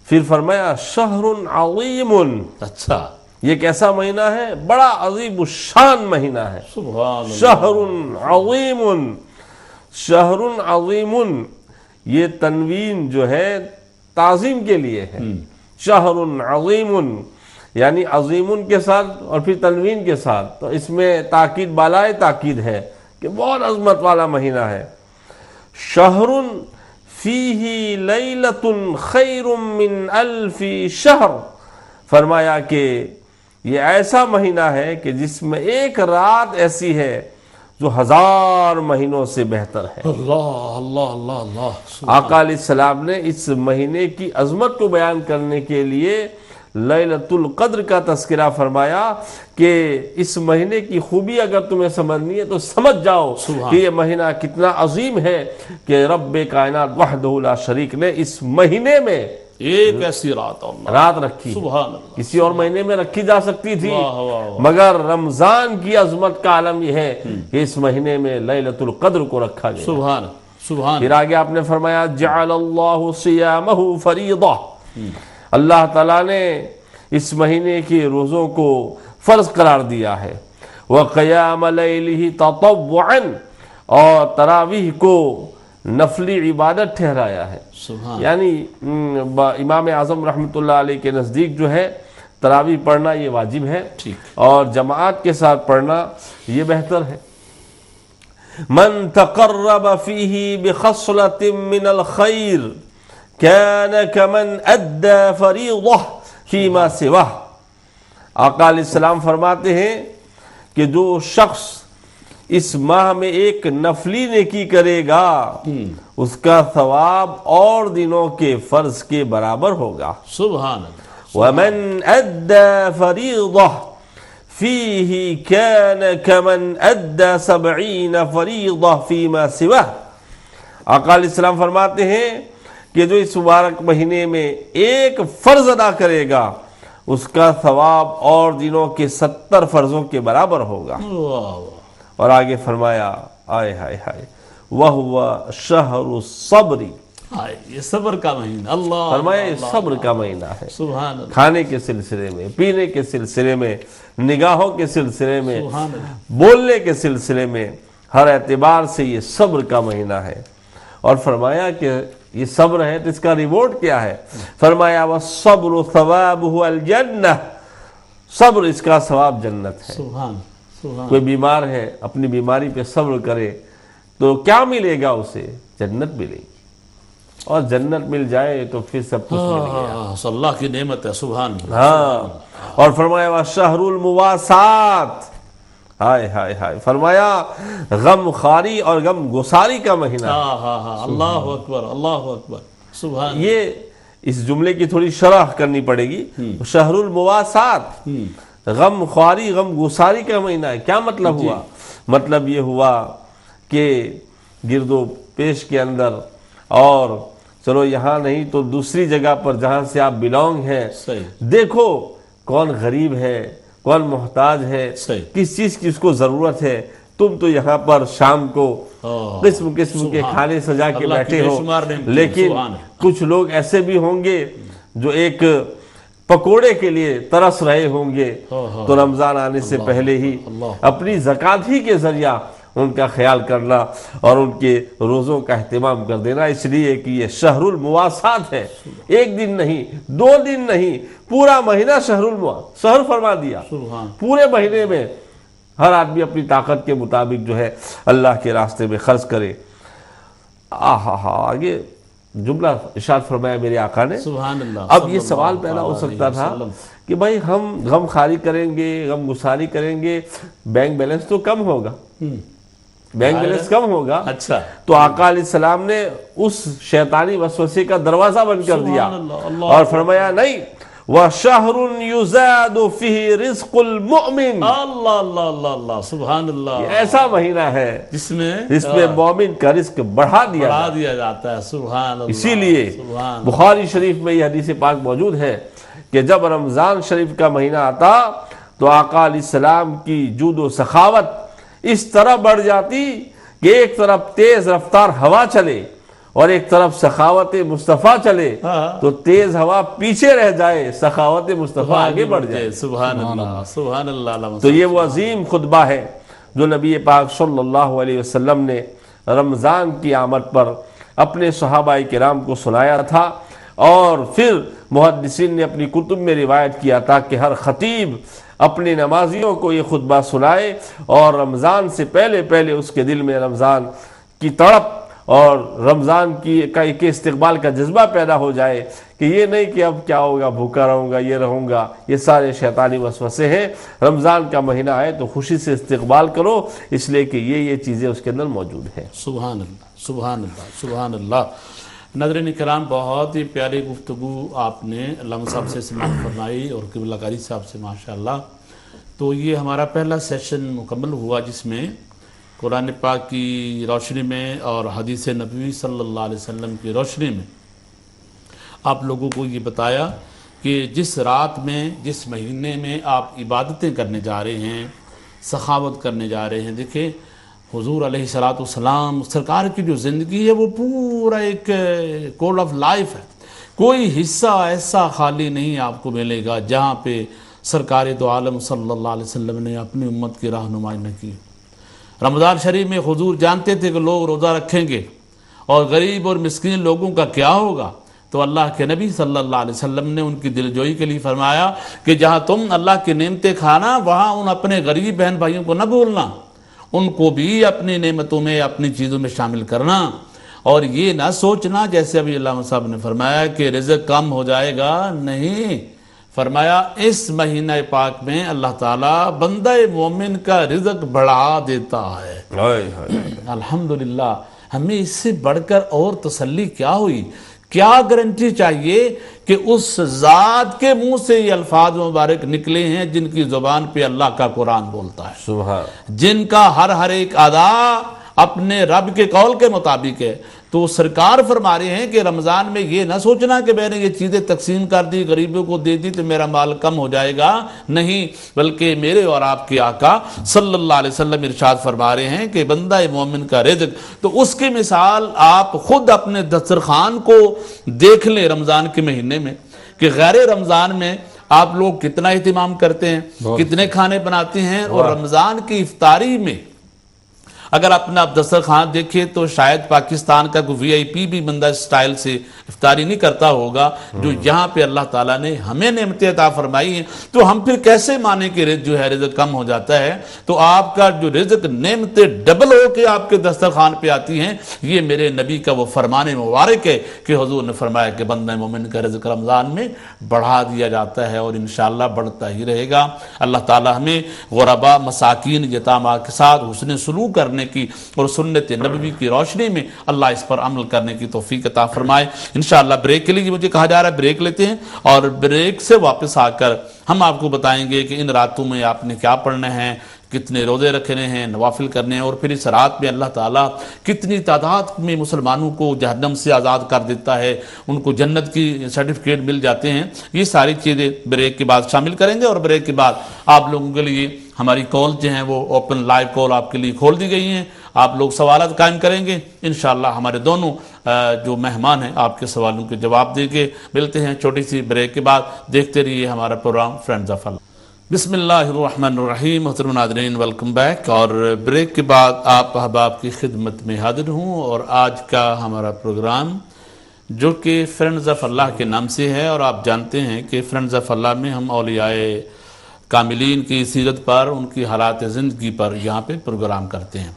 پھر فرمایا شہر عظیم، اچھا، یہ کیسا مہینہ ہے؟ بڑا عظیم الشان مہینہ ہے۔ سبحان اللہ، شہر عظیم، شہر عظیم، یہ تنوین جو ہے تعظیم کے لیے ہے، شہر عظیم یعنی عظیم کے ساتھ اور پھر تنوین کے ساتھ، تو اس میں تاکید بالائے تاکید ہے کہ بہت عظمت والا مہینہ ہے۔ شہر فیہ لیلۃ خیر من الف شہر، فرمایا کہ یہ ایسا مہینہ ہے کہ جس میں ایک رات ایسی ہے جو 1000 مہینوں سے بہتر ہے۔ اللہ اللہ اللہ اللہ، آقا علیہ السلام نے اس مہینے کی عظمت کو بیان کرنے کے لیے لیلۃ القدر کا تذکرہ فرمایا کہ اس مہینے کی خوبی اگر تمہیں سمجھنی ہے تو سمجھ جاؤ کہ یہ مہینہ کتنا عظیم ہے کہ رب کائنات وحدہ لا شریک نے اس مہینے میں ایک ایسی رات، اللہ، رات رکھی۔ سبحان اللہ، کسی اور مہینے میں رکھی جا سکتی تھی، واہ واہ واہ، مگر رمضان کی عظمت کا عالم یہ ہے کہ اس مہینے میں لیلۃ القدر کو رکھا گیا۔ سبحان سبحان، پھر آگے آپ نے فرمایا جعل اللہ صیامہ فریضہ، اللہ تعالیٰ نے اس مہینے کے روزوں کو فرض قرار دیا ہے۔ وقیام لیلہ تطوعا، اور تراویح کو نفلی عبادت ٹھہرایا ہے۔ سبحان، یعنی امام اعظم رحمۃ اللہ علیہ کے نزدیک جو ہے تراویح پڑھنا یہ واجب ہے، ٹھیک، اور جماعت کے ساتھ پڑھنا یہ بہتر ہے۔ من تقرب فیہ بخصلۃ من الخیر کان کمن ادى فریضہ فیما سواہ، آقا علیہ السلام فرماتے ہیں کہ جو شخص اس ماہ میں ایک نفلی نیکی کرے گا اس کا ثواب اور دنوں کے فرض کے برابر ہوگا۔ سبحان اللہ، ومن ادى فریضہ فیہ کان کمن ادى 70 فریضہ فیما سواہ، آقا علیہ السلام فرماتے ہیں کہ جو اس مبارک مہینے میں ایک فرض ادا کرے گا اس کا ثواب اور دنوں کے 70 فرضوں کے برابر ہوگا۔ واہ واہ، اور آگے فرمایا آئے ہائے ہائے وَهُوَ شَهْرُ الصَّبْرِ، ہائے، یہ صبر کا مہینہ، اللہ، فرمایا یہ صبر کا مہینہ ہے۔ سبحان اللہ، کھانے کے سلسلے میں، پینے کے سلسلے میں، نگاہوں کے سلسلے میں، سبحان اللہ، بولنے کے سلسلے میں، ہر اعتبار سے یہ صبر کا مہینہ ہے۔ اور فرمایا کہ یہ صبر ہے تو اس کا ریوارڈ کیا ہے؟ فرمایا وَالصَّبْرُ ثَوَابُهُ الْجَنَّةِ، صبر اس کا ثواب جنت ہے۔ سبحان سبحان، کوئی بیمار ہے اپنی بیماری پہ صبر کرے تو کیا ملے گا اسے؟ جنت ملے گی، اور جنت مل جائے تو پھر سب کچھ مل گیا۔ اللہ کی نعمت ہے، سبحان اللہ، ہاں، اور فرمایا وَالشَّهْرُ الْمُوَاسَاتِ، ہائے ہائے ہائے، فرمایا غم خاری اور غم گساری کا مہینہ۔ ہاں ہاں ہاں، اللہ اکبر، اللہ اکبر، سبحان، یہ اس جملے کی تھوڑی شرح کرنی پڑے گی۔ شہر المواسات، غم خواری غم گساری کا مہینہ ہے۔ کیا مطلب ہوا؟ مطلب یہ ہوا کہ گرد و پیش کے اندر، اور چلو یہاں نہیں تو دوسری جگہ پر جہاں سے آپ بلونگ ہیں، صحیح، دیکھو کون غریب ہے، کون محتاج ہے، صحیح، کس چیز کی اس کو ضرورت ہے۔ تم تو یہاں پر شام کو قسم قسم کے کھانے سجا کے اللہ کی بیٹھے بے ہو، شمار نعمتیں، لیکن سبحان اللہ، کچھ لوگ ایسے بھی ہوں گے جو ایک پکوڑے کے لیے ترس رہے ہوں گے، تو رمضان آنے سے پہلے ہی اپنی زکوٰۃ ہی کے ذریعہ ان کا خیال کرنا اور ان کے روزوں کا اہتمام کر دینا، اس لیے کہ یہ شہر المواسات ہے۔ ایک دن نہیں، 2 دن نہیں، پورا مہینہ شہر فرما دیا۔ سبحان، پورے مہینے میں ہر آدمی اپنی طاقت کے مطابق جو ہے اللہ کے راستے میں خرچ کرے۔ آگے جملہ ارشاد فرمایا میرے آقا نے. سبحان اللہ. اب یہ سوال پیدا ہو سکتا تھا کہ بھائی ہم غم خاری کریں گے, غم گساری کریں گے, بینک بیلنس تو کم ہوگا, بینک بیلنس کم ہوگا. اچھا, تو آقا علیہ السلام نے اس شیطانی وسوسے کا دروازہ بند کر دیا اور فرمایا نہیں, وَشَهْرٌ يُزَادُ فِيهِ رِزْقُ الْمُؤْمِنِ, اللہ اللہ اللہ اللہ, سبحان اللہ. یہ ایسا مہینہ ہے جس میں مومن کا رزق بڑھا دیا جاتا ہے. سبحان اللہ. اسی لیے سبحان بخاری شریف میں یہ حدیث پاک موجود ہے کہ جب رمضان شریف کا مہینہ آتا تو آقا علیہ السلام کی جود و سخاوت اس طرح بڑھ جاتی کہ ایک طرف تیز رفتار ہوا چلے اور ایک طرف سخاوت مصطفیٰ چلے تو تیز ہوا پیچھے رہ جائے, سخاوت مصطفیٰ آگے بڑھ جائے. سبحان اللہ. سبحان اللہ. تو یہ وہ عظیم خطبہ ہے جو نبی پاک صلی اللہ علیہ وسلم نے رمضان کی آمد پر اپنے صحابہ کرام کو سنایا تھا, اور پھر محدثین نے اپنی کتب میں روایت کیا تھا کہ ہر خطیب اپنے نمازیوں کو یہ خطبہ سنائے اور رمضان سے پہلے پہلے اس کے دل میں رمضان کی تڑپ اور رمضان کے استقبال کا جذبہ پیدا ہو جائے کہ یہ نہیں کہ اب کیا ہوگا, بھوکا رہوں گا, یہ رہوں گا. یہ سارے شیطانی وسوسے ہیں. رمضان کا مہینہ آئے تو خوشی سے استقبال کرو, اس لیے کہ یہ چیزیں اس کے اندر موجود ہیں. سبحان اللہ. سبحان اللہ. سبحان اللہ. ناظرین کرام, بہت ہی پیاری گفتگو آپ نے علامہ صاحب سے سماعت فرمائی اور قبلہ قاری صاحب سے, ماشاءاللہ. تو یہ ہمارا پہلا سیشن مکمل ہوا جس میں قرآن پاک کی روشنی میں اور حدیث نبوی صلی اللہ علیہ وسلم کی روشنی میں آپ لوگوں کو یہ بتایا کہ جس رات میں, جس مہینے میں آپ عبادتیں کرنے جا رہے ہیں, سخاوت کرنے جا رہے ہیں, دیکھیں حضور علیہ الصلوۃ والسلام سرکار کی جو زندگی ہے وہ پورا ایک کوڈ آف لائف ہے. کوئی حصہ ایسا خالی نہیں آپ کو ملے گا جہاں پہ سرکار دو عالم صلی اللہ علیہ وسلم نے اپنی امت کی رہنمائی نہ کی. رمضان شریف میں حضور جانتے تھے کہ لوگ روزہ رکھیں گے اور غریب اور مسکین لوگوں کا کیا ہوگا, تو اللہ کے نبی صلی اللہ علیہ وسلم نے ان کی دلجوئی کے لیے فرمایا کہ جہاں تم اللہ کی نعمتیں کھانا وہاں ان اپنے غریب بہن بھائیوں کو نہ بھولنا, ان کو بھی اپنی نعمتوں میں, اپنی چیزوں میں شامل کرنا, اور یہ نہ سوچنا جیسے ابھی علامہ صاحب نے فرمایا کہ رزق کم ہو جائے گا. نہیں, فرمایا اس مہینہ پاک میں اللہ تعالیٰ بندہ مومن کا رزق بڑھا دیتا ہے. الحمدللہ. ہمیں اس سے بڑھ کر اور تسلی کیا ہوئی, کیا گارنٹی چاہیے کہ اس ذات کے منہ سے یہ الفاظ مبارک نکلے ہیں جن کی زبان پہ اللہ کا قرآن بولتا ہے, سبحان, جن کا ہر ایک ادا اپنے رب کے قول کے مطابق ہے. تو سرکار فرما رہے ہیں کہ رمضان میں یہ نہ سوچنا کہ میں نے یہ چیزیں تقسیم کر دی, غریبوں کو دے دی تو میرا مال کم ہو جائے گا. نہیں, بلکہ میرے اور آپ کے آقا صلی اللہ علیہ وسلم ارشاد فرما رہے ہیں کہ بندہ مومن کا رزق, تو اس کی مثال آپ خود اپنے دسترخوان کو دیکھ لیں رمضان کے مہینے میں کہ غیر رمضان میں آپ لوگ کتنا اہتمام کرتے ہیں, کتنے کھانے بناتے ہیں. اور رمضان کی افطاری میں اگر اپنا دسترخوان دیکھیں تو شاید پاکستان کا کوئی وی آئی پی بھی بندہ اسٹائل سے افطاری نہیں کرتا ہوگا جو یہاں پہ اللہ تعالیٰ نے ہمیں نعمتیں عطا فرمائی ہیں. تو ہم پھر کیسے مانیں کہ جو ہے رزق کم ہو جاتا ہے؟ تو آپ کا جو رزق نعمتیں ڈبل ہو کے آپ کے دسترخوان پہ آتی ہیں, یہ میرے نبی کا وہ فرمان مبارک ہے کہ حضور نے فرمایا کہ بندہ مومن کا رزق رمضان میں بڑھا دیا جاتا ہے اور انشاءاللہ بڑھتا ہی رہے گا. اللہ تعالیٰ ہمیں غربا, مساکین, یتامہ کے ساتھ حسن سلوک کرنے کی اور سنت نبوی کی روشنی میں اللہ اس پر عمل کرنے کی توفیق عطا فرمائے. انشاءاللہ بریک کے لیے مجھے کہا جا رہا ہے, بریک لیتے ہیں اور بریک سے واپس آ کر ہم آپ کو بتائیں گے کہ ان راتوں میں آپ نے کیا پڑھنا ہے, کتنے روزے رکھنے ہیں, نوافل کرنے ہیں, اور پھر اس رات میں اللہ تعالیٰ کتنی تعداد میں مسلمانوں کو جہنم سے آزاد کر دیتا ہے, ان کو جنت کی سرٹیفکیٹ مل جاتے ہیں. یہ ساری چیزیں بریک کے بعد شامل کریں گے, اور بریک کے بعد آپ لوگوں کے لیے ہماری کال جو ہیں وہ اوپن لائیو کال آپ کے لیے کھول دی گئی ہیں. آپ لوگ سوالات قائم کریں گے, انشاءاللہ ہمارے دونوں جو مہمان ہیں آپ کے سوالوں کے جواب دیں گے. ملتے ہیں چھوٹی سی بریک کے بعد, دیکھتے رہیے ہمارا پروگرام فرینڈز آف اللہ. بسم اللہ الرحمن الرحیم. محترم ناظرین, ویلکم بیک. اور بریک کے بعد آپ احباب کی خدمت میں حاضر ہوں, اور آج کا ہمارا پروگرام جو کہ فرینڈز آف اللہ کے نام سے ہے, اور آپ جانتے ہیں کہ فرینڈز آف اللہ میں ہم اولیاء کاملین کی سیرت پر, ان کی حالات زندگی پر یہاں پہ پروگرام کرتے ہیں.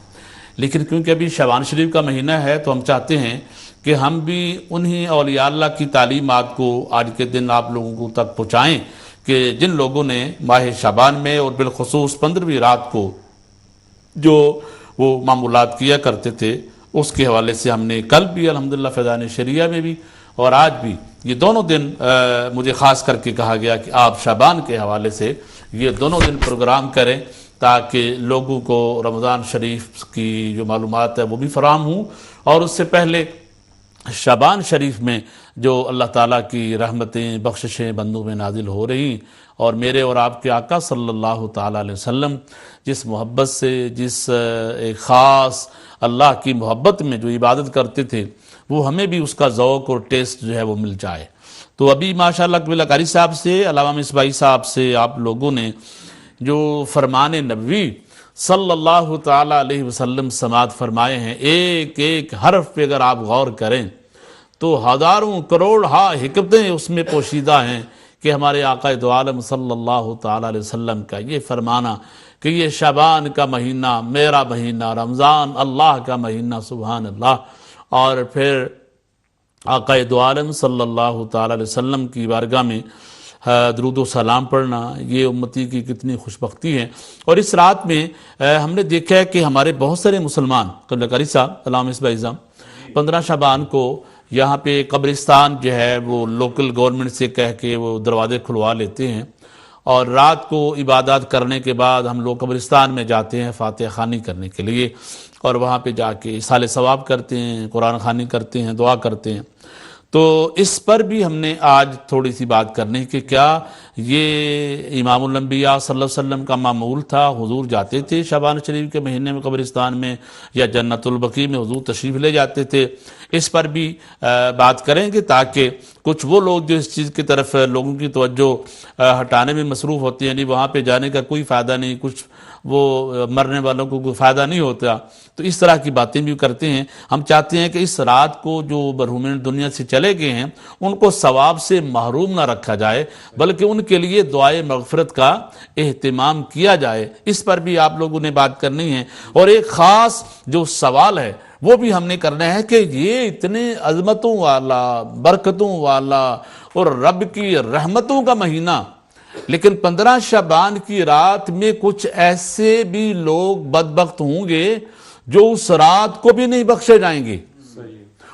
لیکن کیونکہ ابھی شعبان شریف کا مہینہ ہے تو ہم چاہتے ہیں کہ ہم بھی انہی اولیاء اللہ کی تعلیمات کو آج کے دن آپ لوگوں کو تک پہنچائیں کہ جن لوگوں نے ماہ شعبان میں اور بالخصوص 15ویں رات کو جو وہ معمولات کیا کرتے تھے اس کے حوالے سے ہم نے کل بھی الحمدللہ فیضان شریعہ میں بھی اور آج بھی یہ دونوں دن مجھے خاص کر کے کہا گیا کہ آپ شعبان کے حوالے سے یہ دونوں دن پروگرام کریں تاکہ لوگوں کو رمضان شریف کی جو معلومات ہے وہ بھی فراہم ہوں، اور اس سے پہلے شعبان شریف میں جو اللہ تعالیٰ کی رحمتیں بخششیں بندوں میں نازل ہو رہی، اور میرے اور آپ کے آقا صلی اللہ تعالیٰ علیہ وسلم جس محبت سے، جس ایک خاص اللہ کی محبت میں جو عبادت کرتے تھے، وہ ہمیں بھی اس کا ذوق اور ٹیسٹ جو ہے وہ مل جائے۔ تو ابھی ماشاءاللہ قبلہ قاری صاحب سے، علامہ مصباحی صاحب سے آپ لوگوں نے جو فرمان نبوی صلی اللہ تعالیٰ علیہ وسلم سماعت فرمائے ہیں، ایک ایک حرف پہ اگر آپ غور کریں تو ہزاروں کروڑ حکمتیں اس میں پوشیدہ ہیں کہ ہمارے آقا دو عالم صلی اللہ تعالیٰ علیہ وسلم کا یہ فرمانا کہ یہ شعبان کا مہینہ میرا مہینہ، رمضان اللہ کا مہینہ، سبحان اللہ، اور پھر آقا دو عالم صلی اللہ تعالیٰ علیہ وسلم کی بارگاہ میں درود و سلام پڑھنا، یہ امتی کی کتنی خوشبختی ہے۔ اور اس رات میں ہم نے دیکھا ہے کہ ہمارے بہت سارے مسلمان، قبلہ قاری صاحب، علامہ مصباحی صاحب، 15 شعبان کو یہاں پہ قبرستان جو ہے وہ لوکل گورنمنٹ سے کہہ کے وہ دروازے کھلوا لیتے ہیں، اور رات کو عبادات کرنے کے بعد ہم لوگ قبرستان میں جاتے ہیں فاتحہ خوانی کرنے کے لیے، اور وہاں پہ جا کے ایصال ثواب کرتے ہیں، قرآن خوانی کرتے ہیں، دعا کرتے ہیں۔ تو اس پر بھی ہم نے آج تھوڑی سی بات کرنی کہ کیا یہ امام الانبیاء صلی اللہ علیہ وسلم کا معمول تھا، حضور جاتے تھے شعبان شریف کے مہینے میں قبرستان میں، یا جنت البقیع میں حضور تشریف لے جاتے تھے؟ اس پر بھی بات کریں گے تاکہ کچھ وہ لوگ جو اس چیز کی طرف لوگوں کی توجہ ہٹانے میں مصروف ہوتے ہیں، یعنی وہاں پہ جانے کا کوئی فائدہ نہیں، کچھ وہ مرنے والوں کو کوئی فائدہ نہیں ہوتا، تو اس طرح کی باتیں بھی کرتے ہیں۔ ہم چاہتے ہیں کہ اس رات کو جو مرحومین دنیا سے چلے گئے ہیں ان کو ثواب سے محروم نہ رکھا جائے، بلکہ ان کے لیے دعائے مغفرت کا اہتمام کیا جائے۔ اس پر بھی آپ لوگوں نے بات کرنی ہے، اور ایک خاص جو سوال ہے وہ بھی ہم نے کرنا ہے کہ یہ اتنے عظمتوں والا، برکتوں والا اور رب کی رحمتوں کا مہینہ، لیکن 15 شعبان کی رات میں کچھ ایسے بھی لوگ بدبخت ہوں گے جو اس رات کو بھی نہیں بخشے جائیں گے۔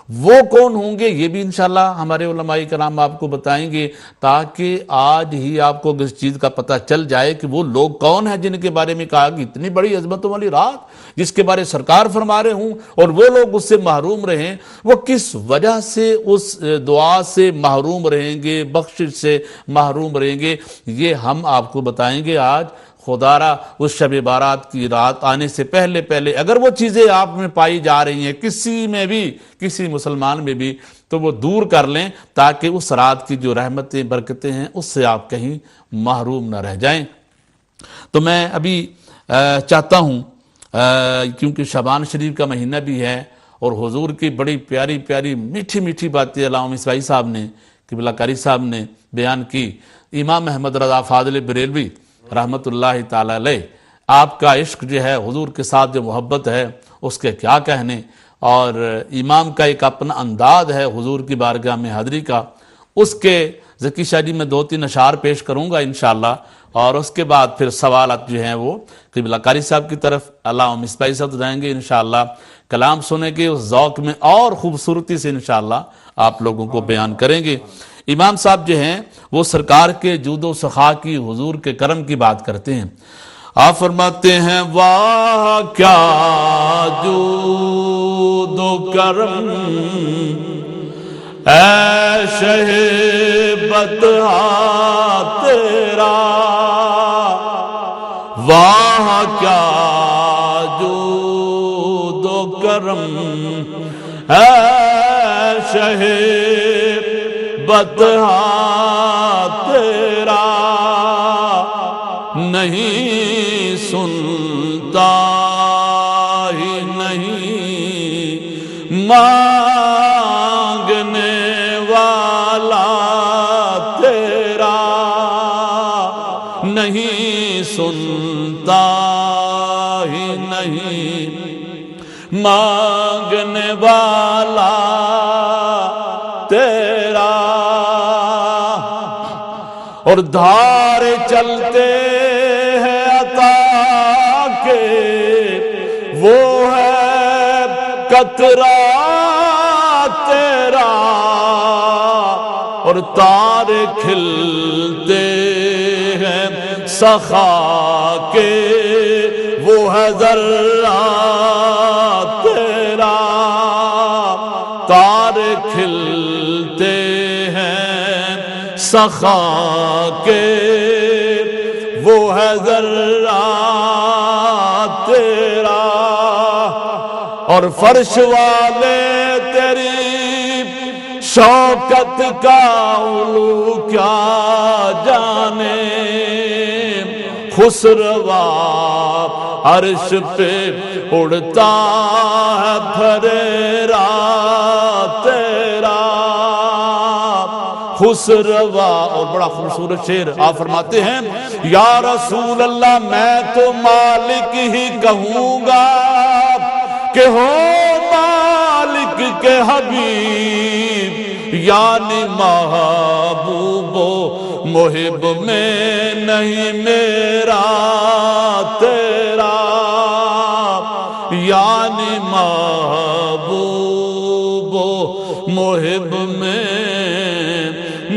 وہ کون ہوں گے یہ بھی انشاءاللہ ہمارے علماء کرام آپ کو بتائیں گے، تاکہ آج ہی آپ کو اس چیز کا پتہ چل جائے کہ وہ لوگ کون ہیں جن کے بارے میں کہا کہ اتنی بڑی عظمتوں والی رات جس کے بارے سرکار فرما رہے ہوں اور وہ لوگ اس سے محروم رہیں، وہ کس وجہ سے اس دعا سے محروم رہیں گے، بخشش سے محروم رہیں گے، یہ ہم آپ کو بتائیں گے آج۔ خدا را اس شب بارات کی رات آنے سے پہلے اگر وہ چیزیں آپ میں پائی جا رہی ہیں کسی میں بھی، کسی مسلمان میں بھی، تو وہ دور کر لیں تاکہ اس رات کی جو رحمتیں برکتیں ہیں اس سے آپ کہیں محروم نہ رہ جائیں۔ تو میں ابھی چاہتا ہوں کیونکہ شعبان شریف کا مہینہ بھی ہے اور حضور کی بڑی پیاری پیاری میٹھی میٹھی باتیں علامہ مصباحی صاحب نے، قبلہ قاری صاحب نے بیان کی، امام احمد رضا فاضل بریلوی رحمت اللہ تعالی علیہ، آپ کا عشق جو ہے حضور کے ساتھ جو محبت ہے اس کے کیا کہنے، اور امام کا ایک اپنا انداز ہے حضور کی بارگاہ میں حاضری کا، اس کے ذکی شاہ جی میں 2-3 اشعار پیش کروں گا انشاءاللہ، اور اس کے بعد پھر سوالات جو ہیں وہ قبلہ قاری صاحب کی طرف علامہ مصباحی صاحب جائیں گے انشاءاللہ، کلام سنے کے اس ذوق میں اور خوبصورتی سے انشاءاللہ آپ لوگوں کو بیان کریں گے۔ امام صاحب جو ہیں وہ سرکار کے جود و سخا کی، حضور کے کرم کی بات کرتے ہیں۔ آپ فرماتے ہیں واہ کیا جود و کرم اے شہ بدہا تیرا، واہ کیا جود و کرم اے شہ بدہا تیرا، نہیں سنتا ہی نہیں مانگنے والا تیرا، نہیں سنتا ہی نہیں مانگنے والا تیرا، اور دھارے چلتے ہیں عطا کے، وہ ہے قطرہ تیرا، اور تارے کھلتے ہیں سخا کے، وہ ہے ذرہ تیرا، تارے کھلتے ہیں سخا کے، وہ ہے ذرہ تیرا، اور فرش والے تیری شوکت کا علو کیا جانے، خسروا عرش پہ اڑتا ہے پھریرا تیرا، خسروا۔ اور بڑا خوبصورت شعر آپ فرماتے ہیں، یا رسول اللہ میں تو مالک ہی کہوں گا کہ ہو مالک کے حبیب، یعنی محبوب و محب میں نہیں میرا تیرا، یعنی محبوب و محب میں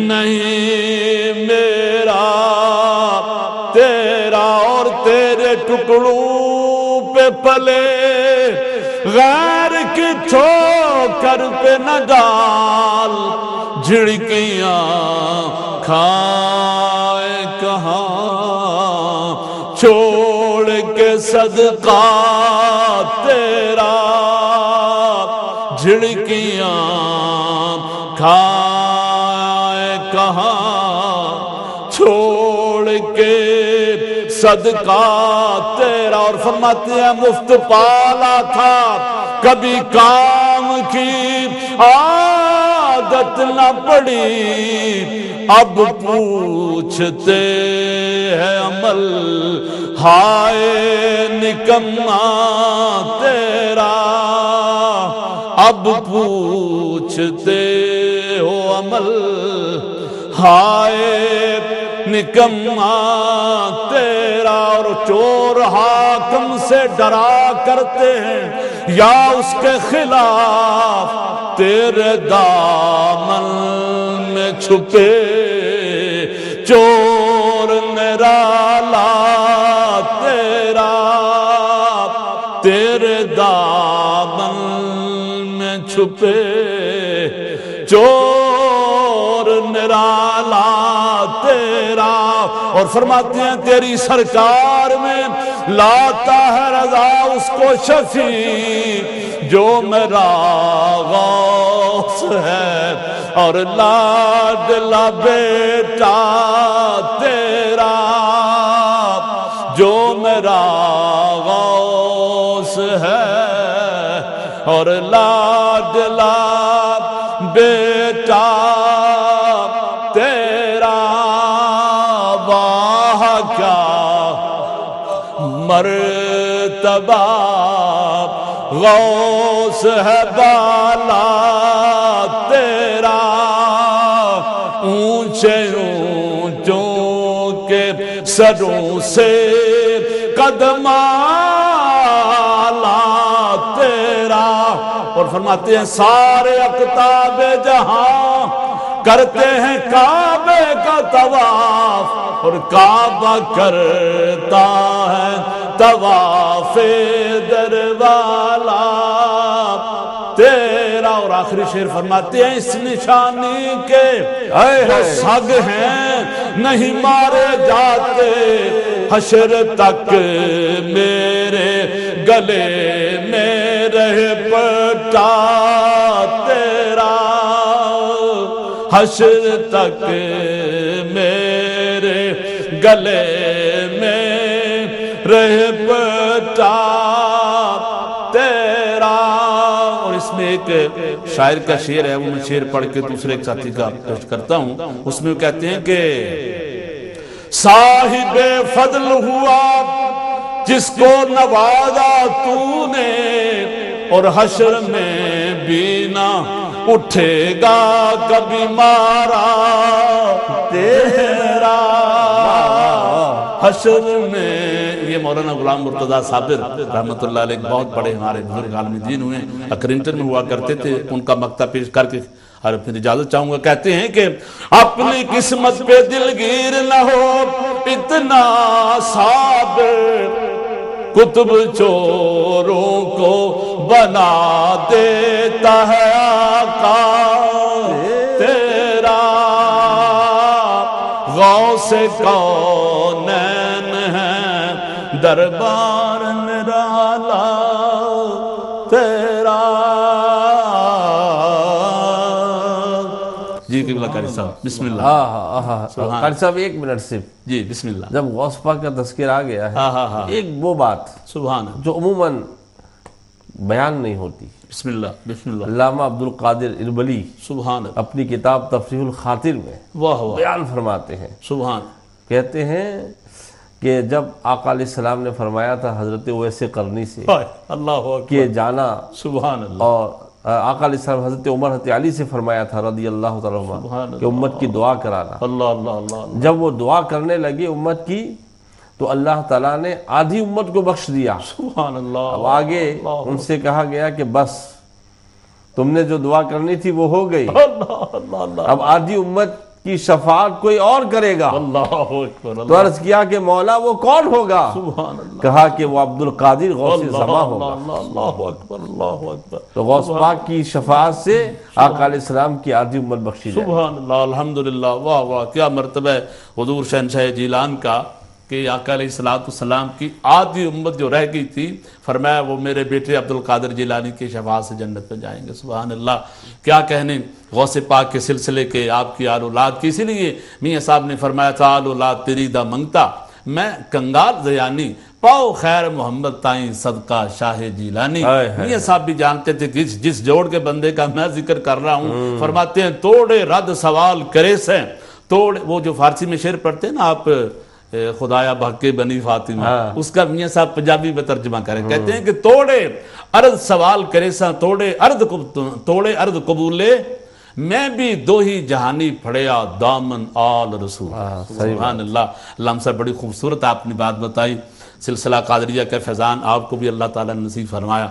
نہیں میرا تیرا، اور تیرے ٹکڑوں پہ پلے غیر کی ٹھوکر پہ نہ ڈال، جھڑکیاں کھائے کہاں چھوڑ کے صدقہ تیرا، جھڑکیاں کھائے کہاں چھوڑ کے صدقہ تیرا، اور فرماتے ہیں مفت پالا تھا کبھی کام کی عادت نہ پڑی، اب پوچھتے ہیں عمل ہائے نکما تیرا، اب پوچھتے ہو عمل ہائے نکما تیرا، اور چور حاکم سے ڈرا کرتے ہیں یا اس کے خلاف، تیرے دامن میں چھپے چور نرالا تیرا، تیرے دامن میں چھپے چور نرالا تیرا، اور فرماتے ہیں تیری سرکار میں لاتا ہے رضا اس کو شفیع جو میرا غوث ہے، اور لاڈلا بیٹا تیرا جو میرا غوث ہے، اور لاڈلا بیٹا تیرا، واہ کیا مرتبہ غوث ہے بالا تیرا، اونچے اونچوں کے سروں سے قدم اعلیٰ تیرا، اور فرماتے ہیں سارے اقطاب جہاں کرتے ہیں کعبے کا طواف، اور کعبہ کرتا ہے طواف در والا تیرا، اور آخری شعر فرماتے ہیں اس نشانی کے جو سگ ہیں نہیں مارے جاتے، حشر تک میرے گلے میں رہے پٹا تیرا، حشر تک میرے گلے میں رہے پٹا تیرا۔ اور اس میں ایک شاعر کا شعر ہے، وہ میں شعر پڑھ کے دوسرے ایک ساتھی کا پیش کرتا ہوں۔ اس میں وہ کہتے ہیں کہ صاحب فضل ہوا جس کو نوازا تو نے، اور حشر میں بھی نہ اٹھے گا کبھی مارا تیرا، حشر میں۔ یہ مولانا غلام مرتضیٰ صابر رحمۃ اللہ علیہ بہت بڑے ہمارے بزرگ عالم دین ہوئے، اکرنٹن میں ہوا کرتے تھے، ان کا مقطع پیش کر کے اور پھر اجازت چاہوں گا۔ کہتے ہیں کہ اپنی قسمت پہ دلگیر نہ ہو اتنا صابر، کتب چوروں کو بنا دیتا ہے آقا تیرا، غوث کونین ہے دربار نرالا تیرا۔ جی قبلہ قاری صاحب بسم اللہ۔ قاری صاحب ایک منٹ صرف، جی بسم اللہ۔ جب غوث پاک کا تذکر آ گیا ہے، ایک وہ بات سبحان اللہ، جو عموماً بیان نہیں ہوتی، بسم اللہ بسم اللہ، علامہ عبد القادر اربلی سبحان اللہ، اپنی کتاب تفریح الخاطر میں واہ واہ، بیان فرماتے ہیں، سبحان، کہتے ہیں کہ جب آقا علیہ السلام نے فرمایا تھا حضرت اویس قرنی سے اللہ اکبر، کہ جانا، سبحان اللہ، اور آقا علیہ السلام حضرت عمر حضرت علی سے فرمایا تھا رضی اللہ تعالیٰ عنہ کہ امت کی دعا کرانا، اللہ اللہ اللہ، جب وہ دعا کرنے لگے امت کی تو اللہ تعالیٰ نے آدھی امت کو بخش دیا۔ سبحان اللہ، اب آگے ان سے کہا گیا کہ بس تم نے جو دعا کرنی تھی وہ ہو گئی، اللہ اللہ اللہ، اب آدھی امت کی شفاعت کوئی اور کرے گا۔ اللہ اکبر، تو عرض کیا کہ مولا وہ کون ہوگا؟ سبحان اللہ، کہا کہ وہ عبد القادر غوث زماں ہوگا۔ اللہ اکبر، اللہ اکبر، تو غوث پاک کی شفاعت سے آقا علیہ السلام کی آدھی امت بخشی جائے۔ سبحان اللہ، الحمدللہ، واہ واہ، کیا مرتبہ ہے حضور شہنشاہ جیلان کا کہ آقا علیہ السلام کی آدھی امت جو رہ گئی تھی، فرمایا وہ میرے بیٹے عبد القادر جیلانی کی شفاعت سے جنت میں جائیں گے۔ سبحان اللہ، کیا کہنے غوث پاک کے سلسلے کے، آپ کی آل اولاد کی۔ اسی لیے میاں صاحب نے فرمایا تھا آل اولاد تیری دا منگتا، میں کنگال زیانی پاؤ خیر محمد تائیں صدقہ شاہ جیلانی۔ میاں صاحب بھی جانتے تھے کہ جس جوڑ کے بندے کا میں ذکر کر رہا ہوں، فرماتے ہیں توڑے رد سوال کرے سے، توڑے، وہ جو فارسی میں شعر پڑھتے ہیں نا آپ، خدایا بھکے بنی فاطمہ، اس کا میاں صاحب پنجابی میں ترجمہ کریں، کہتے ہیں کہ توڑے عرض سوال کرے سا، توڑے عرض قبولے، میں بھی دو ہی جہانی پھڑیا دامن آل رسول۔ سبحان اللہ، علامہ صاحب بڑی خوبصورت آپ نے بات بتائی، سلسلہ قادریہ کا فیضان آپ کو بھی اللہ تعالیٰ نے نصیب فرمایا،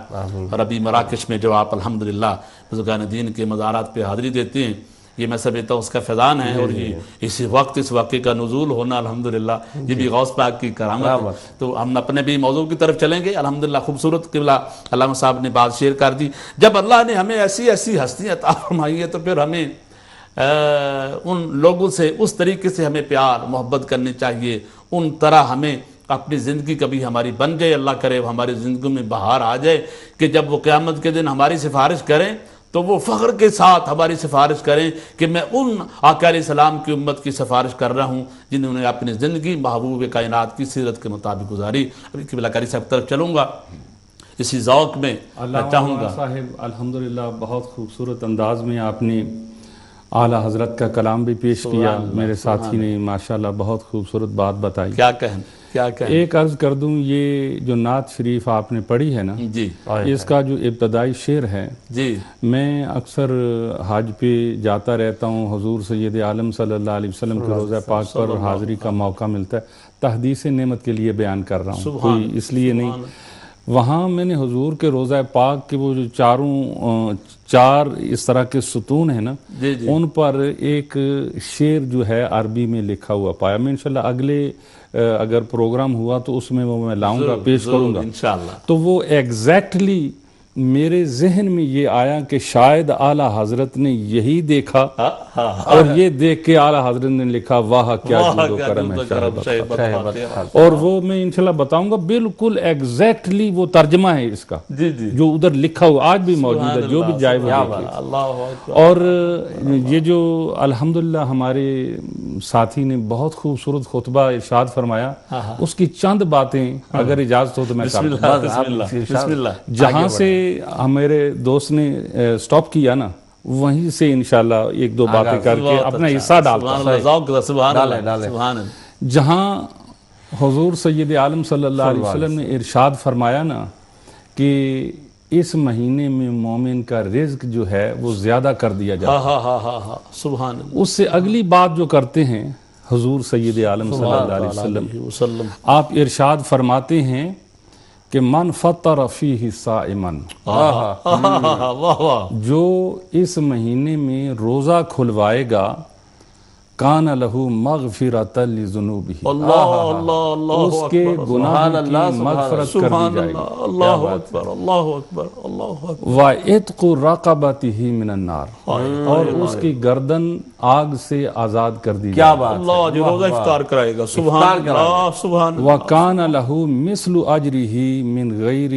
اور ابھی مراکش میں جو آپ الحمدللہ بزرگان دین کے مزارات پہ حاضری دیتے ہیں، یہ میں سمجھتا ہوں اس کا فیضان ہے، اور یہ اسی وقت اس واقعے کا نزول ہونا الحمدللہ یہ بھی غوث پاک کی کرامت ہے۔ تو ہم اپنے بھی موضوع کی طرف چلیں گے۔ الحمدللہ خوبصورت قبلہ علامہ صاحب نے بات شیئر کر دی، جب اللہ نے ہمیں ایسی ایسی ہستیاں عطا فرمائی ہے تو پھر ہمیں ان لوگوں سے اس طریقے سے ہمیں پیار محبت کرنی چاہیے، ان طرح ہمیں اپنی زندگی کبھی ہماری بن جائے، اللہ کرے ہماری زندگی میں بہار آ جائے کہ جب وہ قیامت کے دن ہماری سفارش کریں تو وہ فخر کے ساتھ ہماری سفارش کریں کہ میں ان آقا علیہ السلام کی امت کی سفارش کر رہا ہوں جنہوں نے اپنی زندگی محبوب کائنات کی سیرت کے مطابق گزاری۔ ابھی قبلہ قاری صاحب طرف چلوں گا، اسی ذوق میں میں چاہوں گا۔ صاحب الحمدللہ بہت خوبصورت انداز میں آپ نے اعلیٰ حضرت کا کلام بھی پیش کیا، میرے ساتھی نے ماشاءاللہ بہت خوبصورت بات بتائی۔ کیا کہیں کیا کہیں، ایک عرض کر دوں، یہ جو نعت شریف آپ نے پڑھی ہے نا، جی اس کا جو ابتدائی شعر ہے، جی میں اکثر حج پہ جاتا رہتا ہوں، حضور سید عالم صلی اللہ علیہ وسلم کے روضہ پاک پر حاضری کا موقع ملتا ہے، تحدیث نعمت کے لیے بیان کر رہا ہوں، کوئی اس لیے نہیں۔ وہاں میں نے حضور کے روضہ پاک کے وہ جو چار اس طرح کے ستون ہیں نا، ان پر ایک شعر جو ہے عربی میں لکھا ہوا پایا۔ میں انشاءاللہ اگلے اگر پروگرام ہوا تو اس میں وہ میں لاؤں گا، پیش کروں گا انشاءاللہ۔ تو وہ ایگزیکٹلی میرے ذہن میں یہ آیا کہ شاید اعلیٰ حضرت نے یہی دیکھا اور یہ دیکھ کے اعلیٰ حضرت نے لکھا واہ کیا جود و کرم ہے، اور وہ میں انشاءاللہ بتاؤں گا، بالکل ایگزیکٹلی وہ ترجمہ ہے اس کا جو ادھر لکھا ہوا آج بھی موجود ہے، جو بھی جائے وہ۔ اور یہ جو الحمدللہ ہمارے ساتھی نے بہت خوبصورت خطبہ ارشاد فرمایا، اس کی چند باتیں اگر اجازت ہو تو میں بسم اللہ۔ جہاں سے میرے دوست نے سٹاپ کیا نا، وہیں سے انشاءاللہ ایک دو باتیں کر کے اپنا حصہ ڈالتا سبحان اللہ۔ جہاں حضور سید عالم صلی اللہ علیہ وسلم نے ارشاد فرمایا نا کہ اس مہینے میں مومن کا رزق جو ہے وہ زیادہ کر دیا جاتا ہے۔ ہاں سبحان اللہ اس سے اگلی بات جو کرتے ہیں حضور سید عالم صلی اللہ علیہ وسلم، آپ ارشاد فرماتے ہیں کہ من فطر فیہ صائما، واہ جو اس مہینے میں روزہ کھلوائے گا، کان لہو مغفرۃ لذنوبہ، اللہ اللہ اللہ اس کے گناہ کی مغفرت کر دی جائے گی، اللہ اکبر اللہ اکبر اللہ اکبر، وَعِتْقُ رَقَبَتِهِ مِنَ النَّارِ، اور اس کی گردن آگ سے آزاد کر دی کیا جائے گی، بات اللہ جو روزہ افطار کرائے گا، سبحان اللہ سبحان اللہ، وَكَانَ لَهُ مِثْلُ أَجْرِهِ مِنْ غَيْرِ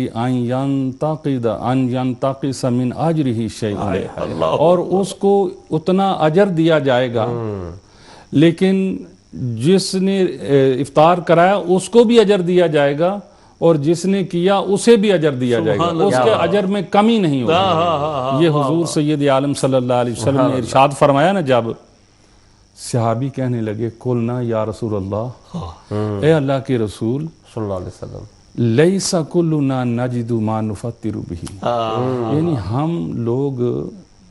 أَنْ يَنْتَقِصَ مِنْ أَجْرِهِ شَيْءٌ، اور اس کو اتنا اجر دیا جائے گا، لیکن جس نے افطار کرایا اس کو بھی اجر دیا جائے گا، اور جس نے کیا اسے بھی اجر دیا جائے گا، اس کے اجر میں کمی نہیں ہوگی۔ یہ حضور سید عالم صلی اللہ علیہ وسلم نے ارشاد فرمایا نا، جب صحابی کہنے لگے قلنا یا رسول اللہ، اے اللہ کے رسول صلی اللہ علیہ وسلم، لیس کلنا نجد ما نفطر بہ، یعنی ہم لوگ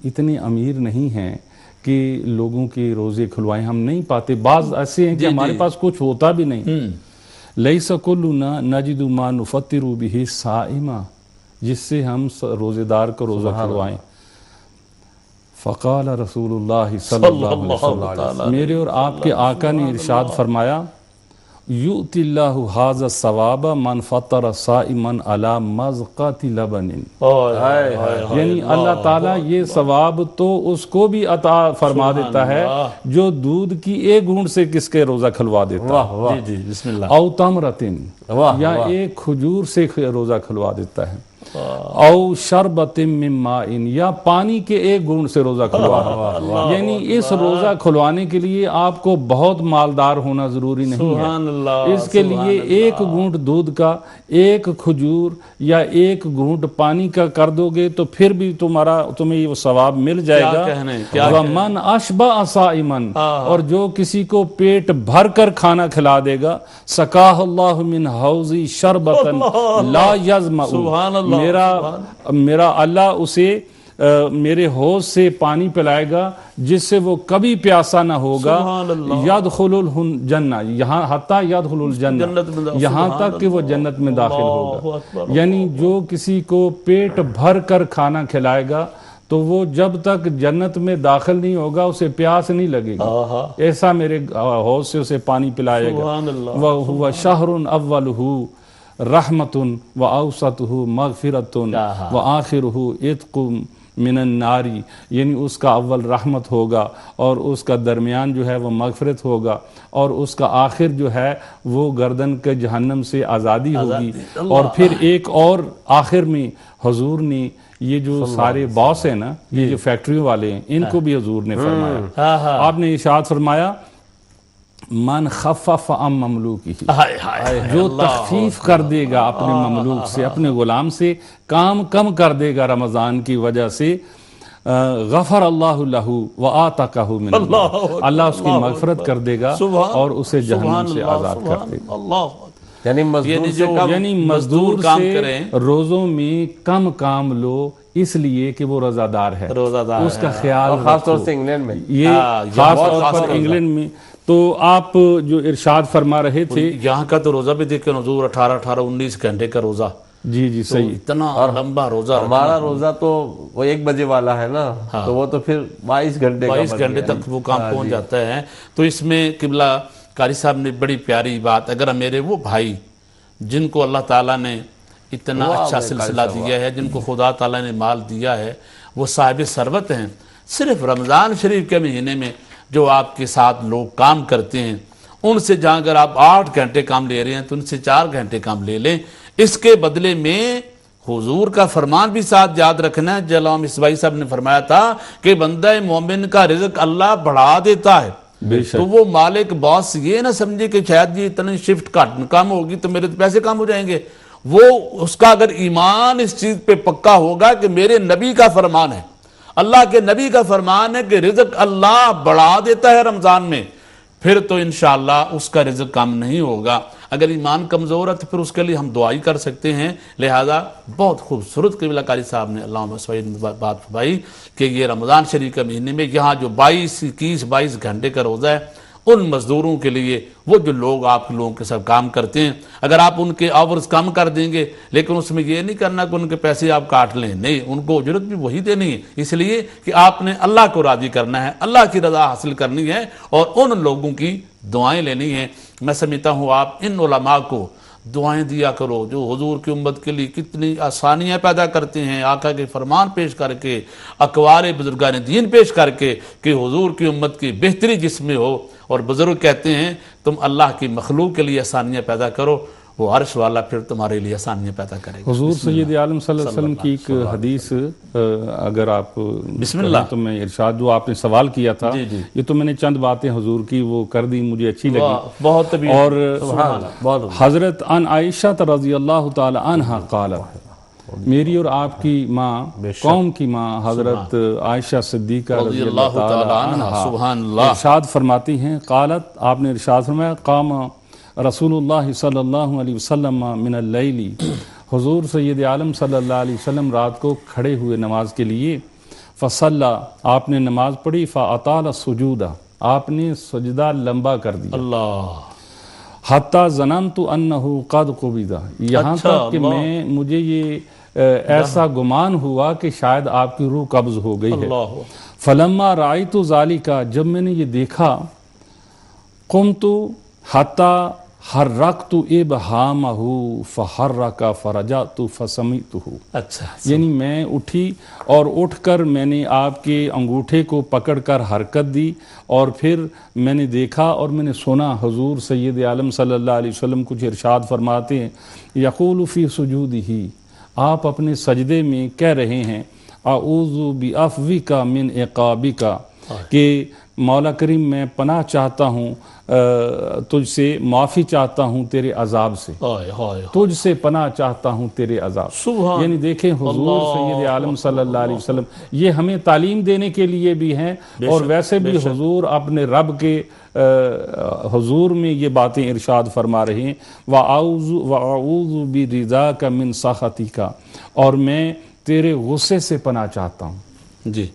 اتنے امیر نہیں ہیں کہ لوگوں کے روزے کھلوائیں، ہم نہیں پاتے، بعض ایسے ہیں کہ ہمارے پاس کچھ ہوتا بھی نہیں، لیس کلنا نجد ما نفطر بہ صائما، جس سے ہم روزے دار کو روزہ کھلوائیں۔ فقال رسول اللہ صلی اللہ علیہ وسلم، میرے اور آپ کے آقا نے ارشاد فرمایا، یؤتی اللہ ھذا الثواب من فطر صائما علی مذقۃ لبن، یعنی اللہ تعالیٰ یہ ثواب تو اس کو بھی عطا فرما دیتا ہے جو دودھ کی ایک گھونٹ سے کس کے روزہ کھلوا دیتا ہے، جی بسم اللہ، او تمرتن، یا ایک کھجور سے روزہ کھلوا دیتا ہے، او شربت من ماء، یا پانی کے ایک گھونٹ سے روزہ کھلوانا، یعنی اس روزہ کھلوانے کے لیے آپ کو بہت مالدار ہونا ضروری نہیں ہے، اس کے لیے ایک گھونٹ دودھ کا، ایک کھجور یا ایک گھونٹ پانی کا کر دو گے تو پھر بھی تمہیں یہ ثواب مل جائے گا۔ وَمَنْ أَشْبَعَ صَائِمًا، اور جو کسی کو پیٹ بھر کر کھانا کھلا دے گا، سَقَاهُ اللَّهُ مِنْ حَوْضِ شَرْبَةً لَا يَظْمَأُ، میرا اللہ اسے میرے حوض سے پانی پلائے گا جس سے وہ کبھی پیاسا نہ ہوگا، یدخل الجنہ، یہاں حتی یدخل الجنہ، یہاں تک کہ وہ جنت میں داخل ہوگا، یعنی جو کسی کو پیٹ بھر کر کھانا کھلائے گا تو وہ جب تک جنت میں داخل نہیں ہوگا اسے پیاس نہیں لگے گا، ایسا میرے حوض سے اسے پانی پلائے گا۔ وَهُوَ شَهْرٌ أَوَّلُهُ رحمتن و اوسطہ مغفرتن و آخرہ عتق من النار، یعنی اس کا اول رحمت ہوگا اور اس کا درمیان جو ہے وہ مغفرت ہوگا، اور اس کا آخر جو ہے وہ گردن کے جہنم سے آزادی ہوگی، اور پھر ایک اور آخر میں حضور نے یہ جو سارے باس ہیں نا، یہ جو فیکٹریوں والے ہیں، ان کو بھی حضور نے فرمایا، آپ نے ارشاد فرمایا، من خفف عن مملوکی، جو تخفیف کر دے گا اپنے مملوک سے، اپنے غلام سے، کام کم کر دے گا رمضان کی وجہ سے، غفر اللہ لہ وآتقہ من النار، اللہ اس کی مغفرت کر دے گا اور اسے جہنم سے آزاد کر دے گا۔ یعنی مزدور سے روزوں میں کم کام لو، اس لیے کہ وہ روزہ دار ہے، اس کا خیال، خاص طور سے انگلینڈ میں، یہ خاص طور پر انگلینڈ میں۔ تو آپ جو ارشاد فرما رہے تھے، یہاں کا تو روزہ بھی دیکھ حضور 18-19 گھنٹے کا روزہ، جی صحیح، اتنا لمبا روزہ، ہمارا روزہ تو وہ 1 بجے والا ہے نا، تو وہ تو پھر 22 گھنٹے تک وہ کام پہنچ جاتا ہے۔ تو اس میں قبلہ قاری صاحب نے بڑی پیاری بات، اگر میرے وہ بھائی جن کو اللہ تعالیٰ نے اتنا اچھا سلسلہ دیا ہے، جن کو خدا تعالیٰ نے مال دیا ہے، وہ صاحب ثروت ہیں، صرف رمضان شریف کے مہینے میں جو آپ کے ساتھ لوگ کام کرتے ہیں، ان سے جہاں اگر آپ 8 گھنٹے کام لے رہے ہیں تو ان سے 4 گھنٹے کام لے لیں، اس کے بدلے میں حضور کا فرمان بھی ساتھ یاد رکھنا ہے۔ علامہ مصباحی صاحب نے فرمایا تھا کہ بندہ مومن کا رزق اللہ بڑھا دیتا ہے، تو وہ مالک باس یہ نہ سمجھے کہ شاید یہ اتنی شفٹ کم ہوگی تو میرے پیسے کم ہو جائیں گے، وہ اس کا اگر ایمان اس چیز پہ پکا ہوگا کہ میرے نبی کا فرمان ہے، اللہ کے نبی کا فرمان ہے کہ رزق اللہ بڑھا دیتا ہے رمضان میں، پھر تو انشاءاللہ اس کا رزق کم نہیں ہوگا۔ اگر ایمان کمزور ہے تو پھر اس کے لیے ہم دعائی کر سکتے ہیں۔ لہذا بہت خوبصورت قبلہ قاری صاحب نے علامہ سعید بات فرمائی کہ یہ رمضان شریف کے مہینے میں یہاں جو 22 گھنٹے کا روزہ ہے، ان مزدوروں کے لیے، وہ جو لوگ آپ لوگوں کے ساتھ کام کرتے ہیں، اگر آپ ان کے آورز کم کر دیں گے، لیکن اس میں یہ نہیں کرنا کہ ان کے پیسے آپ کاٹ لیں، نہیں، ان کو اجرت بھی وہی دینی ہے، اس لیے کہ آپ نے اللہ کو راضی کرنا ہے، اللہ کی رضا حاصل کرنی ہے اور ان لوگوں کی دعائیں لینی ہیں۔ میں سمجھتا ہوں آپ ان علماء کو دعائیں دیا کرو جو حضور کی امت کے لیے کتنی آسانیاں پیدا کرتے ہیں، آقا کے فرمان پیش کر کے، اقوال بزرگان دین پیش کر کے کہ حضور کی امت کی بہتری جس میں ہو، اور بزرگ کہتے ہیں تم اللہ کی مخلوق کے لیے آسانیاں پیدا کرو، وہ عرش والا پھر تمہارے لیے آسانیاں پیدا کرے گا۔ حضور سید عالم صلی اللہ علیہ وسلم کی ایک حدیث اگر آپ بسم اللہ تو میں ارشاد جو آپ نے سوال کیا تھا، یہ تو میں نے چند باتیں حضور کی وہ کر دی، مجھے اچھی لگی۔ بہت اور حضرت ان عائشہ رضی اللہ تعالی عنہا قالت، میری اور آپ کی ماں، قوم کی ماں حضرت عائشہ صدیقہ رضی اللہ تعالی عنہا سبحان اللہ، ارشاد فرماتی ہیں، قالت، آپ نے ارشاد فرمایا، قام رسول اللہ صلی اللہ علیہ وسلم من اللیل، حضور سید عالم صلی اللہ علیہ وسلم رات کو کھڑے ہوئے نماز کے لیے، فصلی، آپ نے نماز پڑھی، فاطال السجود، آپ نے سجدہ لمبا کر دیا، اللہ، حتی ظننت انہ قد قبض، یہاں تک کہ مجھے یہ ایسا گمان ہوا کہ شاید آپ کی روح قبض ہو گئی ہے۔ فلما رأیت ذالک، جب میں نے یہ دیکھا، قمت حتی حرکت ابہامہ فحرک فرجعت فسمعتہ، اچھا، یعنی میں اٹھی اور اٹھ کر میں نے آپ کے انگوٹھے کو پکڑ کر حرکت دی، اور پھر میں نے دیکھا اور میں نے سنا حضور سید عالم صلی اللہ علیہ وسلم کچھ ارشاد فرماتے ہیں، یقول فی سجودہ، آپ اپنے سجدے میں کہہ رہے ہیں، اعوذ بعفوک من عقابک، کہ مولا کریم میں پناہ چاہتا ہوں تجھ سے، معافی چاہتا ہوں تیرے عذاب سے، تجھ سے پناہ چاہتا ہوں تیرے عذاب سے۔ یعنی دیکھیں حضور سید عالم صلی اللہ علیہ وسلم یہ ہمیں تعلیم دینے کے لیے بھی ہیں، اور ویسے بھی حضور اپنے رب کے حضور میں یہ باتیں ارشاد فرما رہے ہیں، وَأَعُوذُ بِرِضَاكَ مِن سَخَطِكَ، اور میں تیرے غصے سے پناہ چاہتا ہوں، جی،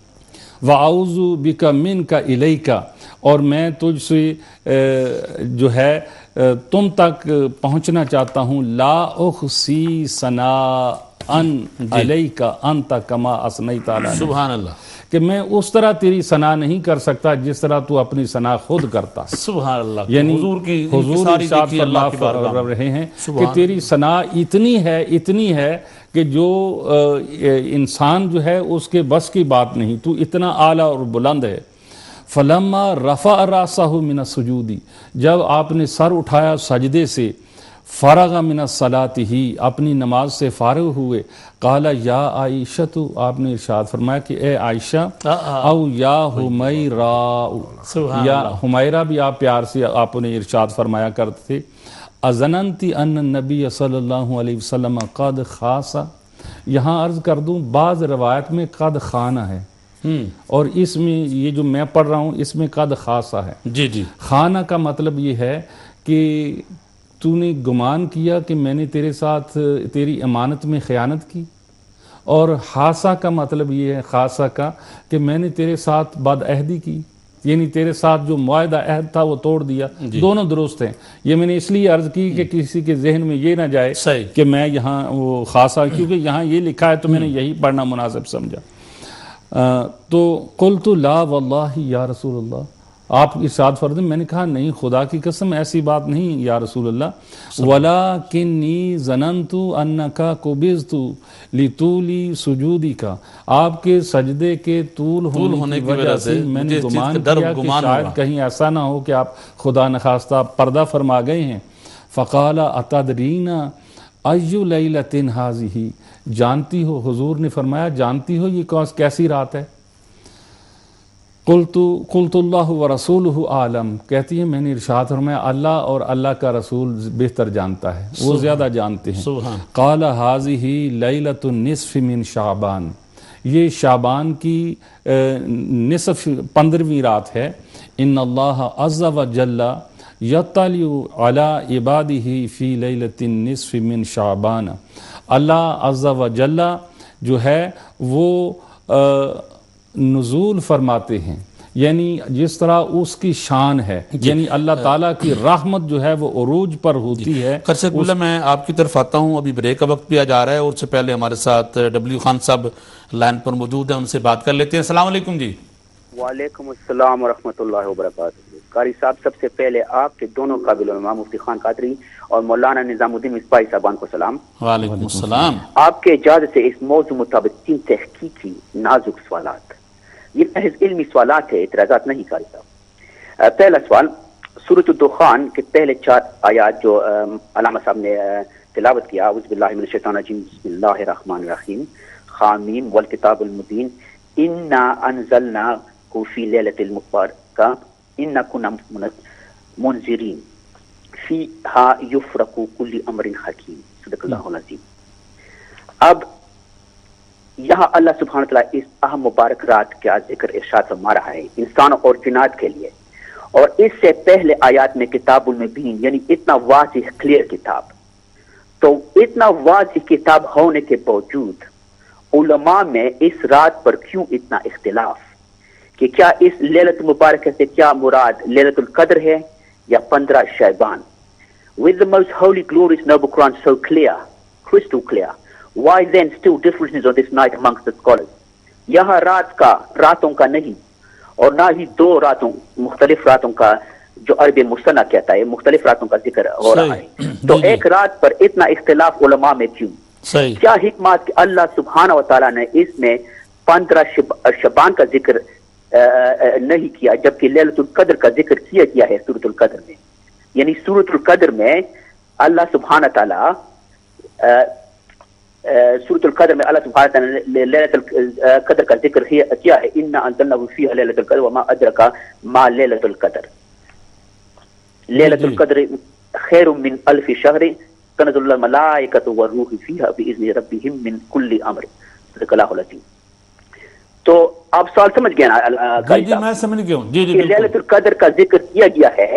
وَأَعُوذُ بِكَ مِنْكَ إِلَيْكَ، اور میں تجھ سے جو ہے تم تک پہنچنا چاہتا ہوں، لا احصی ثناء علیک انت کما اثنیت علی نفسک، سبحان اللہ، کہ میں اس طرح تیری ثنا نہیں کر سکتا جس طرح تو اپنی ثنا خود کرتا، سبحان اللہ، یعنی حضور ارشاد فرما رہے ہیں کہ تیری ثنا اتنی ہے کہ جو انسان جو ہے اس کے بس کی بات نہیں، تو اتنا اعلیٰ اور بلند ہے۔ فلما رفع راسہ من السجود، جب آپ نے سر اٹھایا سجدے سے، فرغ من الصلاۃ، ہی اپنی نماز سے فارغ ہوئے، قال یا عائشہ، آپ نے ارشاد فرمایا کہ اے عائشہ، او یا حمیرہ، یا حمیرہ بھی آپ پیار سے آپ نے ارشاد فرمایا کرتے تھے، اظننتی ان النبی صلی اللہ علیہ وسلم قد خاصہ، یہاں عرض کر دوں بعض روایت میں قد خانہ ہے، اور اس میں یہ جو میں پڑھ رہا ہوں اس میں قد خاصہ ہے۔ جی جی، خانہ کا مطلب یہ ہے کہ تو نے گمان کیا کہ میں نے تیرے ساتھ تیری امانت میں خیانت کی، اور خاصہ کا مطلب یہ ہے، خاصہ کا، کہ میں نے تیرے ساتھ بد عہدی کی، یعنی تیرے ساتھ جو معاہدہ عہد تھا وہ توڑ دیا، دونوں درست ہیں۔ یہ میں نے اس لیے عرض کی کہ کسی کے ذہن میں یہ نہ جائے کہ میں یہاں وہ خاصہ، کیونکہ یہاں یہ لکھا ہے تو میں نے یہی پڑھنا مناسب سمجھا۔ تو قلت لا واللہ یا رسول اللہ، آپ ارشاد فرمائیں، میں نے کہا نہیں خدا کی قسم ایسی بات نہیں یا رسول اللہ، وَلَكِنِّي ظَنَنْتُ أَنَّكَ قُبِضْتُ لِطُولِ سُجُودِكَ، آپ کے سجدے کے طول ہونے کی وجہ سے میں نے گمان کیا کہ شاید کہیں ایسا نہ ہو کہ آپ خدا نخواستہ پردہ فرما گئے ہیں۔ فقال اتدرین ایو لیلۃ ھذہ، جانتی ہو، حضور نے فرمایا جانتی ہو یہ کیسی رات ہے؟ قلت اللہ ورسولہ عالم، کہتی ہے میں نے ارشاد فرمایا اللہ اور اللہ کا رسول بہتر جانتا ہے، وہ زیادہ جانتے ہیں۔ قال ھذہ لیلۃ النصف من شعبان، یہ شعبان کی نصف 15ویں رات ہے۔ ان اللہ عز و جل یطلع علی عبادہ فی لیلۃ النصف من شعبان، اللہ عز و جل جو ہے وہ نزول فرماتے ہیں، یعنی جس طرح اس کی شان ہے، یعنی اللہ تعالیٰ کی رحمت جو ہے وہ عروج پر ہوتی ہے۔ قرشک اللہ میں آپ کی طرف آتا ہوں، ابھی بریک کا وقت بھی آ جا رہا ہے، اور اس سے پہلے ہمارے ساتھ ڈبلیو خان صاحب لائن پر موجود ہیں، ان سے بات کر لیتے ہیں۔ السلام علیکم جی۔ وعلیکم السلام ورحمۃ اللہ وبرکاتہ۔ قاری صاحب، سب سے پہلے آپ کے دونوں قابل علماء مفتی خان قادری اور مولانا نظام الدین مصباحی صاحبان کو سلام۔ وعلیکم السلام۔ آپ کے اجازت سے اس موضوع مطابق 3 تحقیقی نازک سوالات، یہ محض علمی سوالات ہے، اعتراضات نہیں قاری صاحب۔ پہلا سوال، سورۃ الدخان کے پہلے 4 آیات جو علامہ صاحب نے تلاوت کیا، اعوذ باللہ من الشیطان الرجیم، بسم اللہ الرحمن الرحیم، حامیم والکتاب المبین، انا انزلناہ فی لیلۃ المبارکہ انا کنا منذرین فیہا یفرق کل امر حکیم، صدق اللہ العظیم۔ اب یہاں اللہ سبحانہ وتعالیٰ اس اہم مبارک رات کا ذکر ارشاد فرما رہا ہے انسانوں اور جنات کے لیے، اور اس سے پہلے آیات میں کتاب المبین، یعنی اتنا واضح کلیئر کتاب۔ تو اتنا واضح کتاب ہونے کے باوجود علماء میں اس رات پر کیوں اتنا اختلاف کہ کیا اس لیلۃ مبارکہ سے کیا مراد لیلۃ القدر ہے یا 15 شعبان؟ With the most holy glorious noble Quran so clear, crystal clear, why then still differences on this night amongst the scholars؟ یہاں راتوں کا نہیں، اور نہ ہی 2 راتوں، مختلف راتوں کا جو عرب مصنع کہتا ہے، مختلف راتوں کا ذکر ہو رہا ہے، تو ایک رات پر اتنا اختلاف علماء میں کیوں؟ کیا حکمت کہ اللہ سبحانہ وتعالیٰ نے اس میں 15 شعبان کا ذکر نہیں کیا، جبکہ لیلۃ القدر کا ذکر کیا گیا ہے سورۃ القدر میں؟ یعنی سورۃ القدر میں اللہ سبحانہ تعالیٰ سورۃ القدر میں اللہ سبحانہ تعالیٰ نے لیلۃ القدر کا ذکر کیا ہے، انا انزلناہ فیہا لیلۃ القدر وما ادرک ما لیلۃ القدر، لیلۃ القدر خیر من الف شہر تنزل الملائکۃ والروح فیہا باذن ربہم من کل امر، صدق اللہ العظیم۔ تو آپ سوال سمجھ گئے نا؟ جی میں سمجھ گیا ہوں۔ جی لیلۃ القدر کا ذکر کیا گیا ہے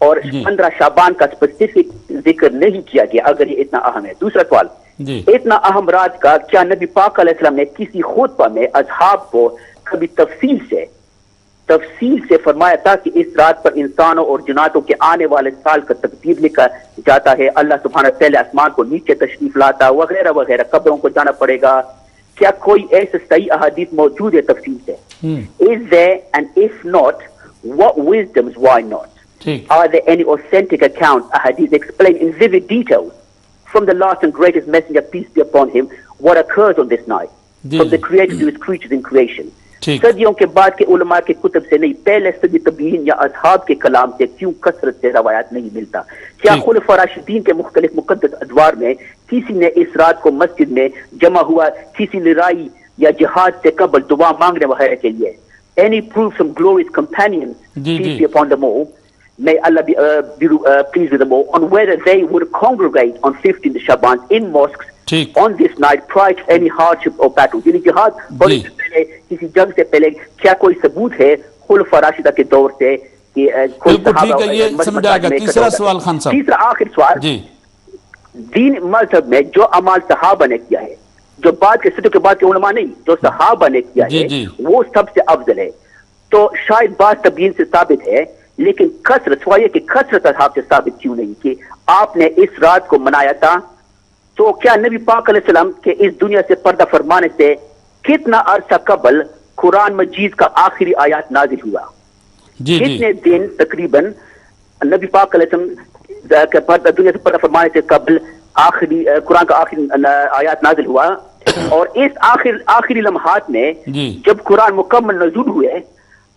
اور 15 شعبان کا اسپیسیفک ذکر نہیں کیا گیا، اگر یہ اتنا اہم ہے۔ دوسرا سوال، اتنا اہم رات کا کیا نبی پاک علیہ السلام نے کسی خطبہ میں اصحاب کو کبھی تفصیل سے فرمایا تھا کہ اس رات پر انسانوں اور جناتوں کے آنے والے سال کا تقدیر لکھا جاتا ہے، اللہ سبحانہ پہلے آسمان کو نیچے تشریف لاتا وغیرہ وغیرہ، قبروں کو جانا پڑے گا؟ کیا کوئی ایسے صحیح احادیث موجود ہے تفصیل سے؟ Is there, and if not, what wisdoms, why not? Are there any authentic accounts, ahadith explain in vivid details from the last and greatest messenger, peace be upon him, what occurs on this night, from the creator to his creatures in creation? صدیوں کے بعد کے علماء کے کتب سے نہیں، پہلے صدی تابعین یا اصحاب کے کلام سے کیوں کثرت سے روایات نہیں ملتا؟ کیا خلفاء راشدین کے مختلف مقدس ادوار میں کسی نے اس رات کو مسجد میں جمع ہوا کسی لڑائی یا جہاد سے قبل دعا مانگنے وغیرہ کے لیے؟ Any proof from glorious companions, peace be upon them all, may Allah be pleased with them all, on whether they would congregate on 15 Shaban in mosques on this night prior to any hardship or battle؟ یعنی جہاد ہونے سے پہلے، کسی جنگ سے پہلے کیا کوئی ثبوت ہے خلفاء راشدہ کے دور سے کہ کوئی صحابہ؟ تیسرا سوال خان صاحب، تیسرا آخر سوال، دین مذہب میں جو اعمال صحابہ نے کیا ہے، جو بعد کے صدیوں کے بعد کے علماء نہیں، جو صحابہ نے کیا ہے وہ سب سے افضل ہے۔ تو شاید بعض تبیین سے ثابت ہے، لیکن کثرت سوائے کہ کثرت اصحاب سے ثابت کیوں نہیں کہ آپ نے اس رات کو منایا تھا؟ تو کیا نبی پاک علیہ السلام کے اس دنیا سے پردہ فرمانے سے کتنا عرصہ قبل قرآن مجید کا آخری آیات نازل ہوا؟ کتنے دن تقریباً نبی پاک علیہ السلام کے دنیا سے پردہ فرمانے سے قبل آخری قرآن کا آخری آیات نازل ہوا؟ اور اس آخری لمحات میں جب قرآن مکمل نزول ہوئے،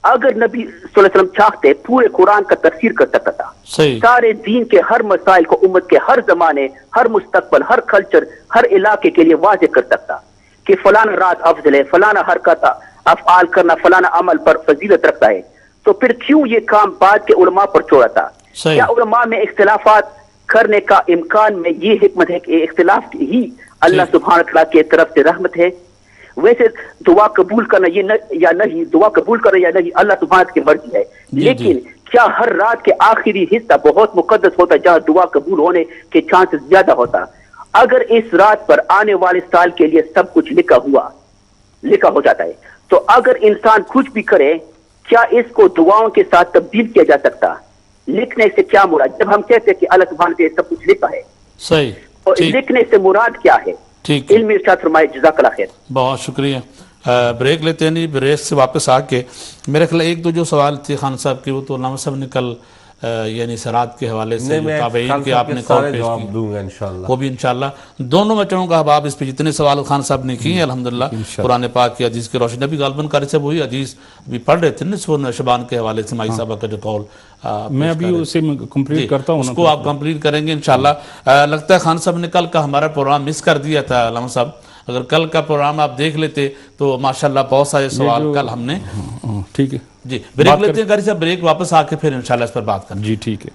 اگر نبی صلی اللہ علیہ وسلم چاہتے پورے قرآن کا تفسیر کر سکتا تھا، سارے دین کے ہر مسائل کو امت کے ہر زمانے، ہر مستقبل، ہر کلچر، ہر علاقے کے لیے واضح کر سکتا کہ فلانا رات افضل ہے، فلانا حرکت افعال کرنا فلانا عمل پر فضیلت رکھتا ہے، تو پھر کیوں یہ کام بعد کے علماء پر چھوڑا تھا؟ کیا علماء میں اختلافات کرنے کا امکان میں یہ حکمت ہے کہ اختلاف ہی اللہ سبحانہ تعالیٰ کی طرف سے رحمت ہے؟ ویسے دعا قبول کرنا یا نہیں، دعا قبول کرنا یا نہیں اللہ تمہارے کی مرضی ہے، لیکن کیا ہر رات کے آخری حصہ بہت مقدس ہوتا جہاں دعا قبول ہونے کے چانسز زیادہ ہوتا؟ اگر اس رات پر آنے والے سال کے لیے سب کچھ لکھا ہو جاتا ہے تو اگر انسان کچھ بھی کرے کیا اس کو دعاؤں کے ساتھ تبدیل کیا جا سکتا؟ لکھنے سے کیا مراد؟ جب ہم کہتے ہیں کہ اللہ سبحانہ نے سب کچھ لکھا ہے، صحیح، اور لکھنے سے مراد کیا ہے؟ ٹھیک، علم ارشاد فرمائے. جزاک اللہ خیر. بہت شکریہ. بریک لیتے ہیں. نہیں، بریک سے واپس آ کے میرے خیال ایک دو جو سوال تھے خان صاحب کے وہ تو علامہ صاحب نے کل یعنی سرات کے حوالے سے تابعین کے آپ نے کال پیش کی، دوں گا انشاءاللہ، وہ بھی انشاءاللہ. دونوں میں چاہوں گا اب اس پہ جتنے سوال خان صاحب نے کیے ہیں الحمدللہ قرآن پاک کی حدیث کی روشنی، ابھی غالباً قاری صاحب وہی حدیث بھی پڑھ رہے تھے نصف شبان کے حوالے سے مائی صاحبہ کا جو قول میں ابھی اسے کمپلیٹ کرتا ہوں، اس کو آپ کمپلیٹ کریں گے انشاءاللہ. لگتا ہے خان صاحب نے کل کا ہمارا پروگرام مس کر دیا تھا علامہ صاحب، اگر کل کا پروگرام آپ دیکھ لیتے تو ماشاءاللہ بہت سارے سوال کل ہم نے. ٹھیک ہے جی بریک لیتے ہیں قاری صاحب، بریک واپس آ کے پھر انشاءاللہ اس پر بات کریں. جی ٹھیک ہے.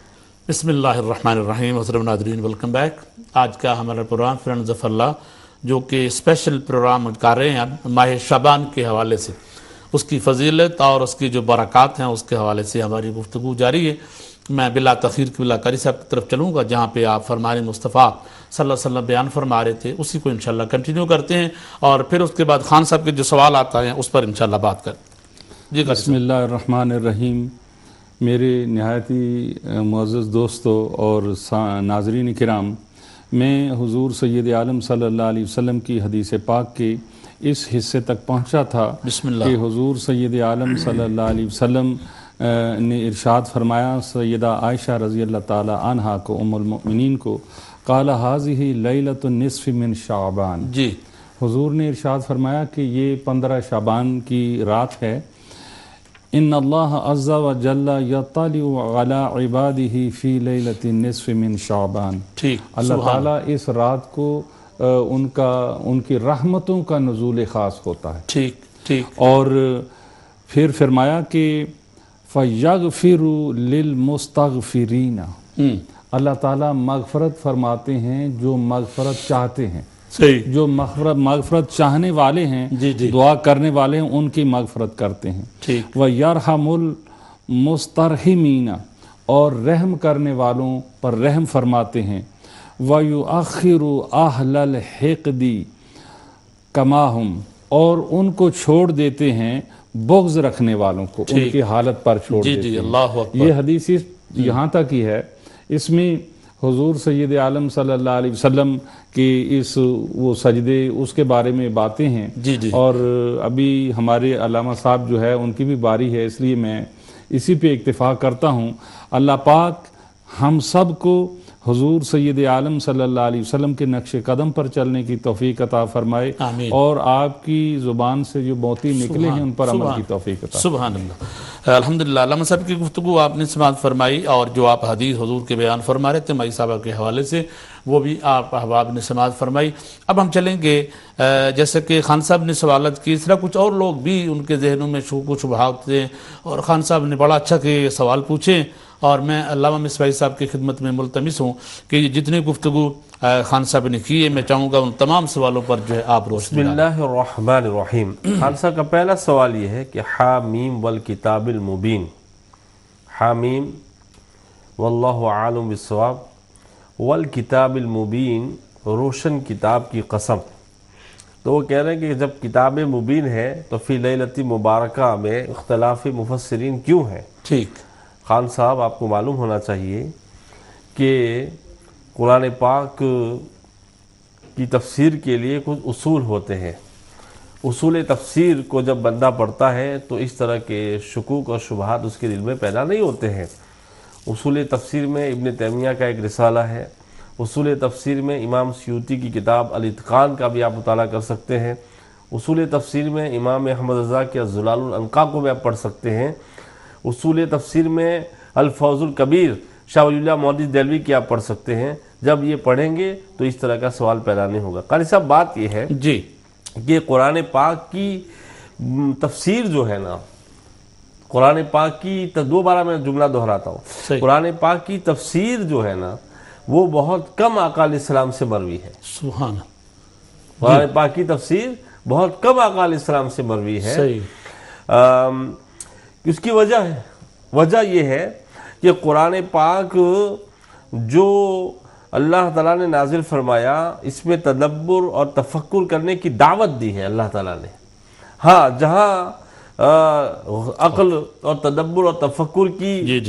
بسم اللہ الرحمن الرحیم. محترم ناظرین ویلکم بیک. آج کا ہمارا پروگرام فرینڈز آف اللہ جو کہ اسپیشل پروگرام کر رہے ہیں ماہ شعبان کے حوالے سے، اس کی فضیلت اور اس کی جو برکات ہیں اس کے حوالے سے ہماری گفتگو جاری ہے. میں بلا تاخیر بلا قاری صاحب کی طرف چلوں گا جہاں پہ آپ فرمان مصطفیٰ صلی اللہ علیہ وسلم بیان فرما رہے تھے، اسی کو انشاءاللہ کنٹینیو کرتے ہیں اور پھر اس کے بعد خان صاحب کے جو سوال آتا ہیں اس پر انشاءاللہ بات کریں. جی بسم اللہ الرحمن الرحیم. میرے نہایتی معزز دوستو اور ناظرین کرام، میں حضور سید عالم صلی اللہ علیہ وسلم کی حدیث پاک کے اس حصے تک پہنچا تھا بسم اللہ کہ حضور سید عالم صلی اللہ علیہ وسلم نے ارشاد فرمایا سیدہ عائشہ رضی اللہ تعالی عنہا کو، ام المؤمنین کو، قال ھذہ لیلۃ النصف من شعبان. جی حضور نے ارشاد فرمایا کہ یہ 15 شعبان کی رات ہے. ان اللہ عز و جل یطلع علی عبادہ فی لیلۃ النصف من شعبان. ٹھیک، اللہ تعالیٰ اس رات کو ان کی رحمتوں کا نزول خاص ہوتا ہے. ٹھیک ٹھیک. اور پھر فرمایا کہ فَيَغْفِرُ لِلْمُسْتَغْفِرِينَ. اللہ تعالیٰ مغفرت فرماتے ہیں جو مغفرت چاہتے ہیں. صحیح. جو مغفرت چاہنے والے ہیں، دعا کرنے والے ہیں، ان کی مغفرت کرتے ہیں. ٹھیک. وَيَرْحَمُ الْمُسْتَرْحِمِينَ. اور رحم کرنے والوں پر رحم فرماتے ہیں. وَيُؤَخِّرُ أَهْلَ الْحِقْدِ كَمَا هُمْ. اور ان کو چھوڑ دیتے ہیں بغض رکھنے والوں کو، ان کی حالت پر چھوڑ دیتے ہیں. اللہ اکبر. یہ حدیث یہاں تک ہی ہے. اس میں حضور سید عالم صلی اللہ علیہ وسلم کی وہ سجدے اس کے بارے میں باتیں ہیں. اور ابھی ہمارے علامہ صاحب جو ہے ان کی بھی باری ہے، اس لیے میں اسی پہ اکتفا کرتا ہوں. اللہ پاک ہم سب کو حضور سید عالم صلی اللہ علیہ وسلم کے نقش قدم پر چلنے کی توفیق عطا فرمائے، اور آپ کی زبان سے جو موتی نکلے ہیں ان پر عمل کی توفیق عطا. سبحان اللہ. الحمدللہ. علامہ صاحب کی گفتگو آپ نے سماعت فرمائی، اور جو آپ حدیث حضور کے بیان فرما رہے تھے مائی صاحبہ کے حوالے سے وہ بھی آپ احباب نے سماعت فرمائی. اب ہم چلیں گے جیسے کہ خان صاحب نے سوالات کی، اس طرح کچھ اور لوگ بھی ان کے ذہنوں میں کچھ شبہات تھے، اور خان صاحب نے بڑا اچھا کہ سوال پوچھیں، اور میں علامہ مصباحی صاحب کی خدمت میں ملتمس ہوں کہ جتنے گفتگو خان صاحب نے کی ہے میں چاہوں گا ان تمام سوالوں پر جو ہے آپ روشنی بسم اللہ الرحمن الرحیم. خان صاحب کا پہلا سوال یہ ہے کہ حامیم والکتاب المبین. حامیم واللہ عالم بالصواب. والکتاب المبین، روشن کتاب کی قسم. تو وہ کہہ رہے ہیں کہ جب کتاب مبین ہے تو فی لیلۃ مبارکہ میں اختلاف مفسرین کیوں ہیں؟ ٹھیک. خان صاحب آپ کو معلوم ہونا چاہیے کہ قرآن پاک کی تفسیر کے لیے کچھ اصول ہوتے ہیں. اصول تفسیر کو جب بندہ پڑھتا ہے تو اس طرح کے شکوک اور شبہات اس کے دل میں پیدا نہیں ہوتے ہیں. اصول تفسیر میں ابن تیمیہ کا ایک رسالہ ہے. اصول تفسیر میں امام سیوطی کی کتاب الاتقان کا بھی آپ مطالعہ کر سکتے ہیں. اصول تفسیر میں امام احمد رضا کے الزلال العنقا کو بھی آپ پڑھ سکتے ہیں. اصول تفسیر میں الفوز الکبیر شاہ ولی اللہ محدث دہلوی کی آپ پڑھ سکتے ہیں. جب یہ پڑھیں گے تو اس طرح کا سوال پیدا نہیں ہوگا. قاری صاحب بات یہ ہے جی کہ قرآن پاک کی تفسیر جو ہے نا، قرآن پاک کی دوبارہ میں جملہ دہراتا ہوں، قرآن پاک کی تفسیر جو ہے نا وہ بہت کم آقا علیہ السلام سے مروی ہے. سبحان. قرآن پاک کی تفسیر بہت کم آقا علیہ السلام سے مروی ہے۔ صحیح۔ اس کی وجہ یہ ہے کہ قرآن پاک جو اللہ تعالیٰ نے نازل فرمایا اس میں تدبر اور تفکر کرنے کی دعوت دی ہے اللہ تعالیٰ نے۔ ہاں جہاں عقل اور تدبر اور تفکر کی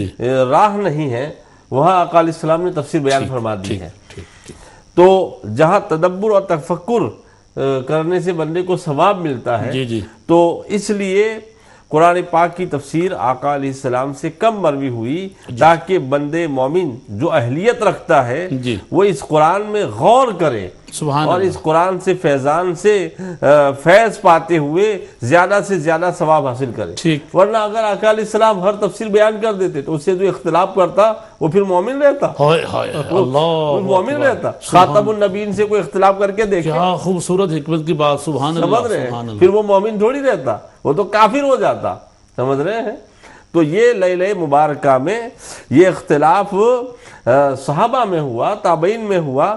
راہ نہیں ہے وہاں آقا علیہ السلام نے تفسیر بیان فرما دی ہے۔ تو جہاں تدبر اور تفکر کرنے سے بندے کو ثواب ملتا ہے تو اس لیے قرآن پاک کی تفسیر آقا علیہ السلام سے کم مروی ہوئی تاکہ بندے مومن جو اہلیت رکھتا ہے وہ اس قرآن میں غور کرے اور اس قرآن سے فیضان سے فیض پاتے ہوئے زیادہ سے زیادہ ثواب حاصل کرے۔ ورنہ اگر آقا علیہ السلام ہر تفسیر بیان کر دیتے تو اس سے جو اختلاف کرتا وہ پھر مومن رہتا، وہ مومن رہتا۔ خاتم النبیین سے کوئی اختلاف کر کے دیکھے، کیا خوبصورت حکمت کی بات، سبحان اللہ، سمجھ رہے ہیں؟ پھر وہ مومن تھوڑی رہتا، وہ تو کافر ہو جاتا، سمجھ رہے ہیں؟ تو یہ لیلہ مبارکہ میں یہ اختلاف صحابہ میں ہوا، تابعین میں ہوا۔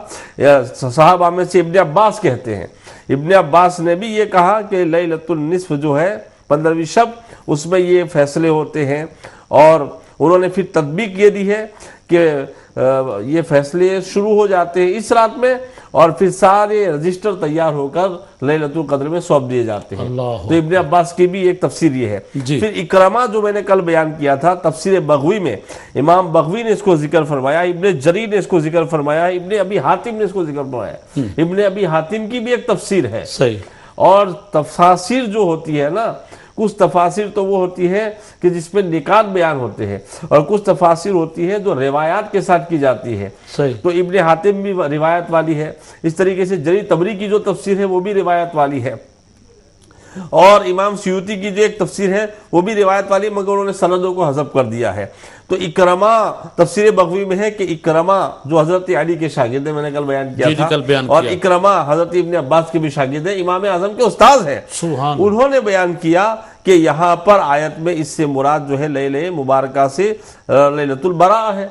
صحابہ میں سے ابن عباس کہتے ہیں، ابن عباس نے بھی یہ کہا کہ لیلۃ النصف جو ہے 15ویں شب اس میں یہ فیصلے ہوتے ہیں، اور انہوں نے پھر تطبیق یہ دی ہے کہ یہ فیصلے شروع ہو جاتے ہیں اس رات میں اور پھر سارے رجسٹر تیار ہو کر لیلۃ القدر میں سونپ دیے جاتے ہیں۔ تو ابن عباس کی بھی ایک تفسیر یہ ہے۔ پھر اکرمہ جو میں نے کل بیان کیا تھا تفسیر بغوی میں، امام بغوی نے اس کو ذکر فرمایا، ابن جریر نے اس کو ذکر فرمایا، ابن ابی حاتم نے اس کو ذکر فرمایا۔ ابن ابی حاتم کی بھی ایک تفسیر ہے۔ اور تفاسیر جو ہوتی ہے نا، کچھ تفاسیر تو وہ ہوتی ہے کہ جس میں نکات بیان ہوتے ہیں، اور کچھ تفاسیر ہوتی ہے جو روایات کے ساتھ کی جاتی ہے۔ تو ابن حاتم بھی روایت والی ہے، اس طریقے سے جریر طبری کی جو تفسیر ہے وہ بھی روایت والی ہے، اور امام سیوطی کی جو ایک تفسیر ہے وہ بھی روایت والی، مگر انہوں نے سندوں کو حذف کر دیا ہے۔ تو اکرمہ تفسیر بغوی میں ہے کہ اکرمہ جو حضرت علی کے شاگرد ہیں، میں نے کل بیان کیا تھا، اور اکرمہ حضرت ابن عباس کے بھی شاگرد ہیں، امام اعظم کے استاد ہیں۔ انہوں نے بیان کیا کہ یہاں پر آیت میں اس سے مراد جو ہے لیلہ مبارکہ سے لیلۃ البراء ہے۔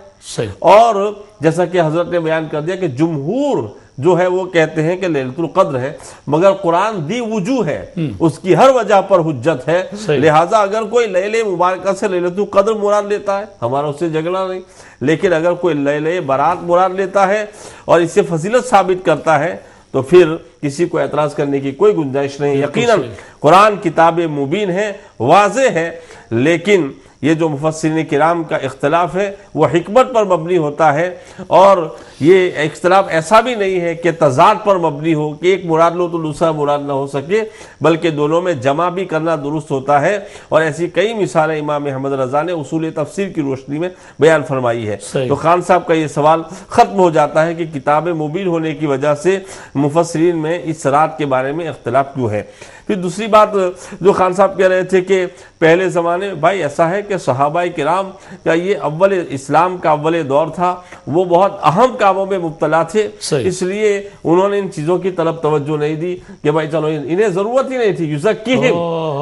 اور جیسا کہ حضرت نے بیان کر دیا کہ جمہور جو ہے وہ کہتے ہیں کہ لیلۃ القدر ہے، مگر قرآن دی وجوہ ہے، اس کی ہر وجہ پر حجت ہے، لہٰذا اگر کوئی لیلہ مبارکہ سے لیلۃ القدر مراد لیتا ہے ہمارا اس سے جھگڑا نہیں، لیکن اگر کوئی لیلہ برات مراد لیتا ہے اور اس سے فضیلت ثابت کرتا ہے تو پھر کسی کو اعتراض کرنے کی کوئی گنجائش نہیں۔ یقیناً قرآن کتاب مبین ہے، واضح ہے، لیکن یہ جو مفسرین کرام کا اختلاف ہے وہ حکمت پر مبنی ہوتا ہے، اور یہ اختلاف ایسا بھی نہیں ہے کہ تضاد پر مبنی ہو کہ ایک مراد لو تو دوسرا مراد نہ ہو سکے، بلکہ دونوں میں جمع بھی کرنا درست ہوتا ہے، اور ایسی کئی مثالیں امام احمد رضا نے اصول تفسیر کی روشنی میں بیان فرمائی ہے۔ تو خان صاحب کا یہ سوال ختم ہو جاتا ہے کہ کتاب مبین ہونے کی وجہ سے مفسرین میں اس رات کے بارے میں اختلاف کیوں ہے۔ پھر دوسری بات جو خان صاحب کہہ رہے تھے کہ پہلے زمانے بھائی ایسا ہے کہ صحابہ کرام کا یہ اول اسلام کا اول دور تھا، وہ بہت اہم کاموں میں مبتلا تھے، اس لیے انہوں نے ان چیزوں کی طرف توجہ نہیں دی کہ بھائی چلو انہیں ضرورت ہی نہیں تھی، یزکیہم،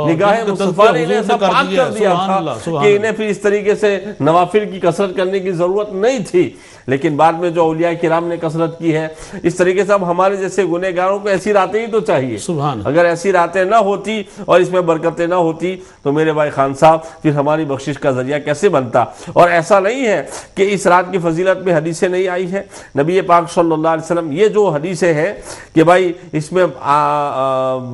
نگاہ مصطفیٰ نے انہیں ایسا پاک کر دیا تھا کہ انہیں پھر اس طریقے سے نوافل کی کثرت کرنے کی ضرورت نہیں تھی۔ لیکن بعد میں جو اولیاء کرام نے کثرت کی ہے، اس طریقے سے اب ہمارے جیسے گنہگاروں کو ایسی راتیں ہی تو چاہیے۔ اگر ایسی راتیں نہ ہوتی اور اس میں برکتیں نہ ہوتی تو میرے بھائی خان صاحب پھر ہماری بخشش کا ذریعہ کیسے بنتا؟ اور ایسا نہیں ہے کہ اس رات کی فضیلت میں حدیثیں نہیں آئی ہیں، نبی پاک صلی اللہ علیہ وسلم یہ جو حدیثیں ہیں کہ بھائی اس میں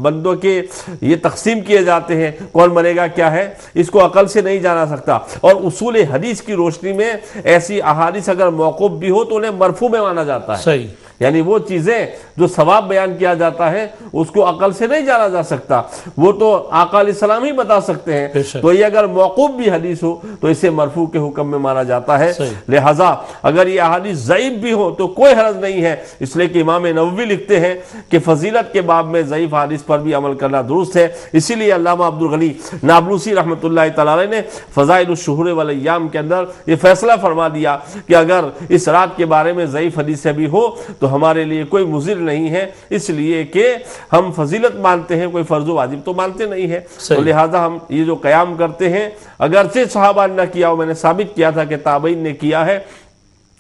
بندوں کے یہ تقسیم کیے جاتے ہیں، کون مرے گا کیا ہے، اس کو عقل سے نہیں جانا سکتا، اور اصول حدیث کی روشنی میں ایسی احادیث اگر موقوف بھی ہو تو انہیں مرفوع میں مانا جاتا ہے۔ صحیح، یعنی وہ چیزیں جو ثواب بیان کیا جاتا ہے اس کو عقل سے نہیں جانا جا سکتا، وہ تو آقا علیہ السلام ہی بتا سکتے ہیں، تو یہ اگر موقوف بھی حدیث ہو تو اسے مرفوع کے حکم میں مانا جاتا ہے۔ لہٰذا اگر یہ احادیث ضعیف بھی ہو تو کوئی حرج نہیں ہے، اس لیے کہ امام نووی لکھتے ہیں کہ فضیلت کے باب میں ضعیف حدیث پر بھی عمل کرنا درست ہے۔ اسی لیے علامہ عبدالغنی نابلوسی رحمۃ اللہ تعالی نے فضائل الشہور والایام کے اندر یہ فیصلہ فرما دیا کہ اگر اس رات کے بارے میں ضعیف حدیثیں بھی ہو تو ہمارے لیے کوئی مضر نہیں ہے، اس لیے کہ ہم فضیلت مانتے ہیں، کوئی فرض و واجب تو مانتے نہیں ہے، تو لہٰذا ہم یہ جو قیام کرتے ہیں اگرچہ صحابہ نے نہ کیا، میں نے ثابت کیا تھا کہ تابعین نے کیا ہے،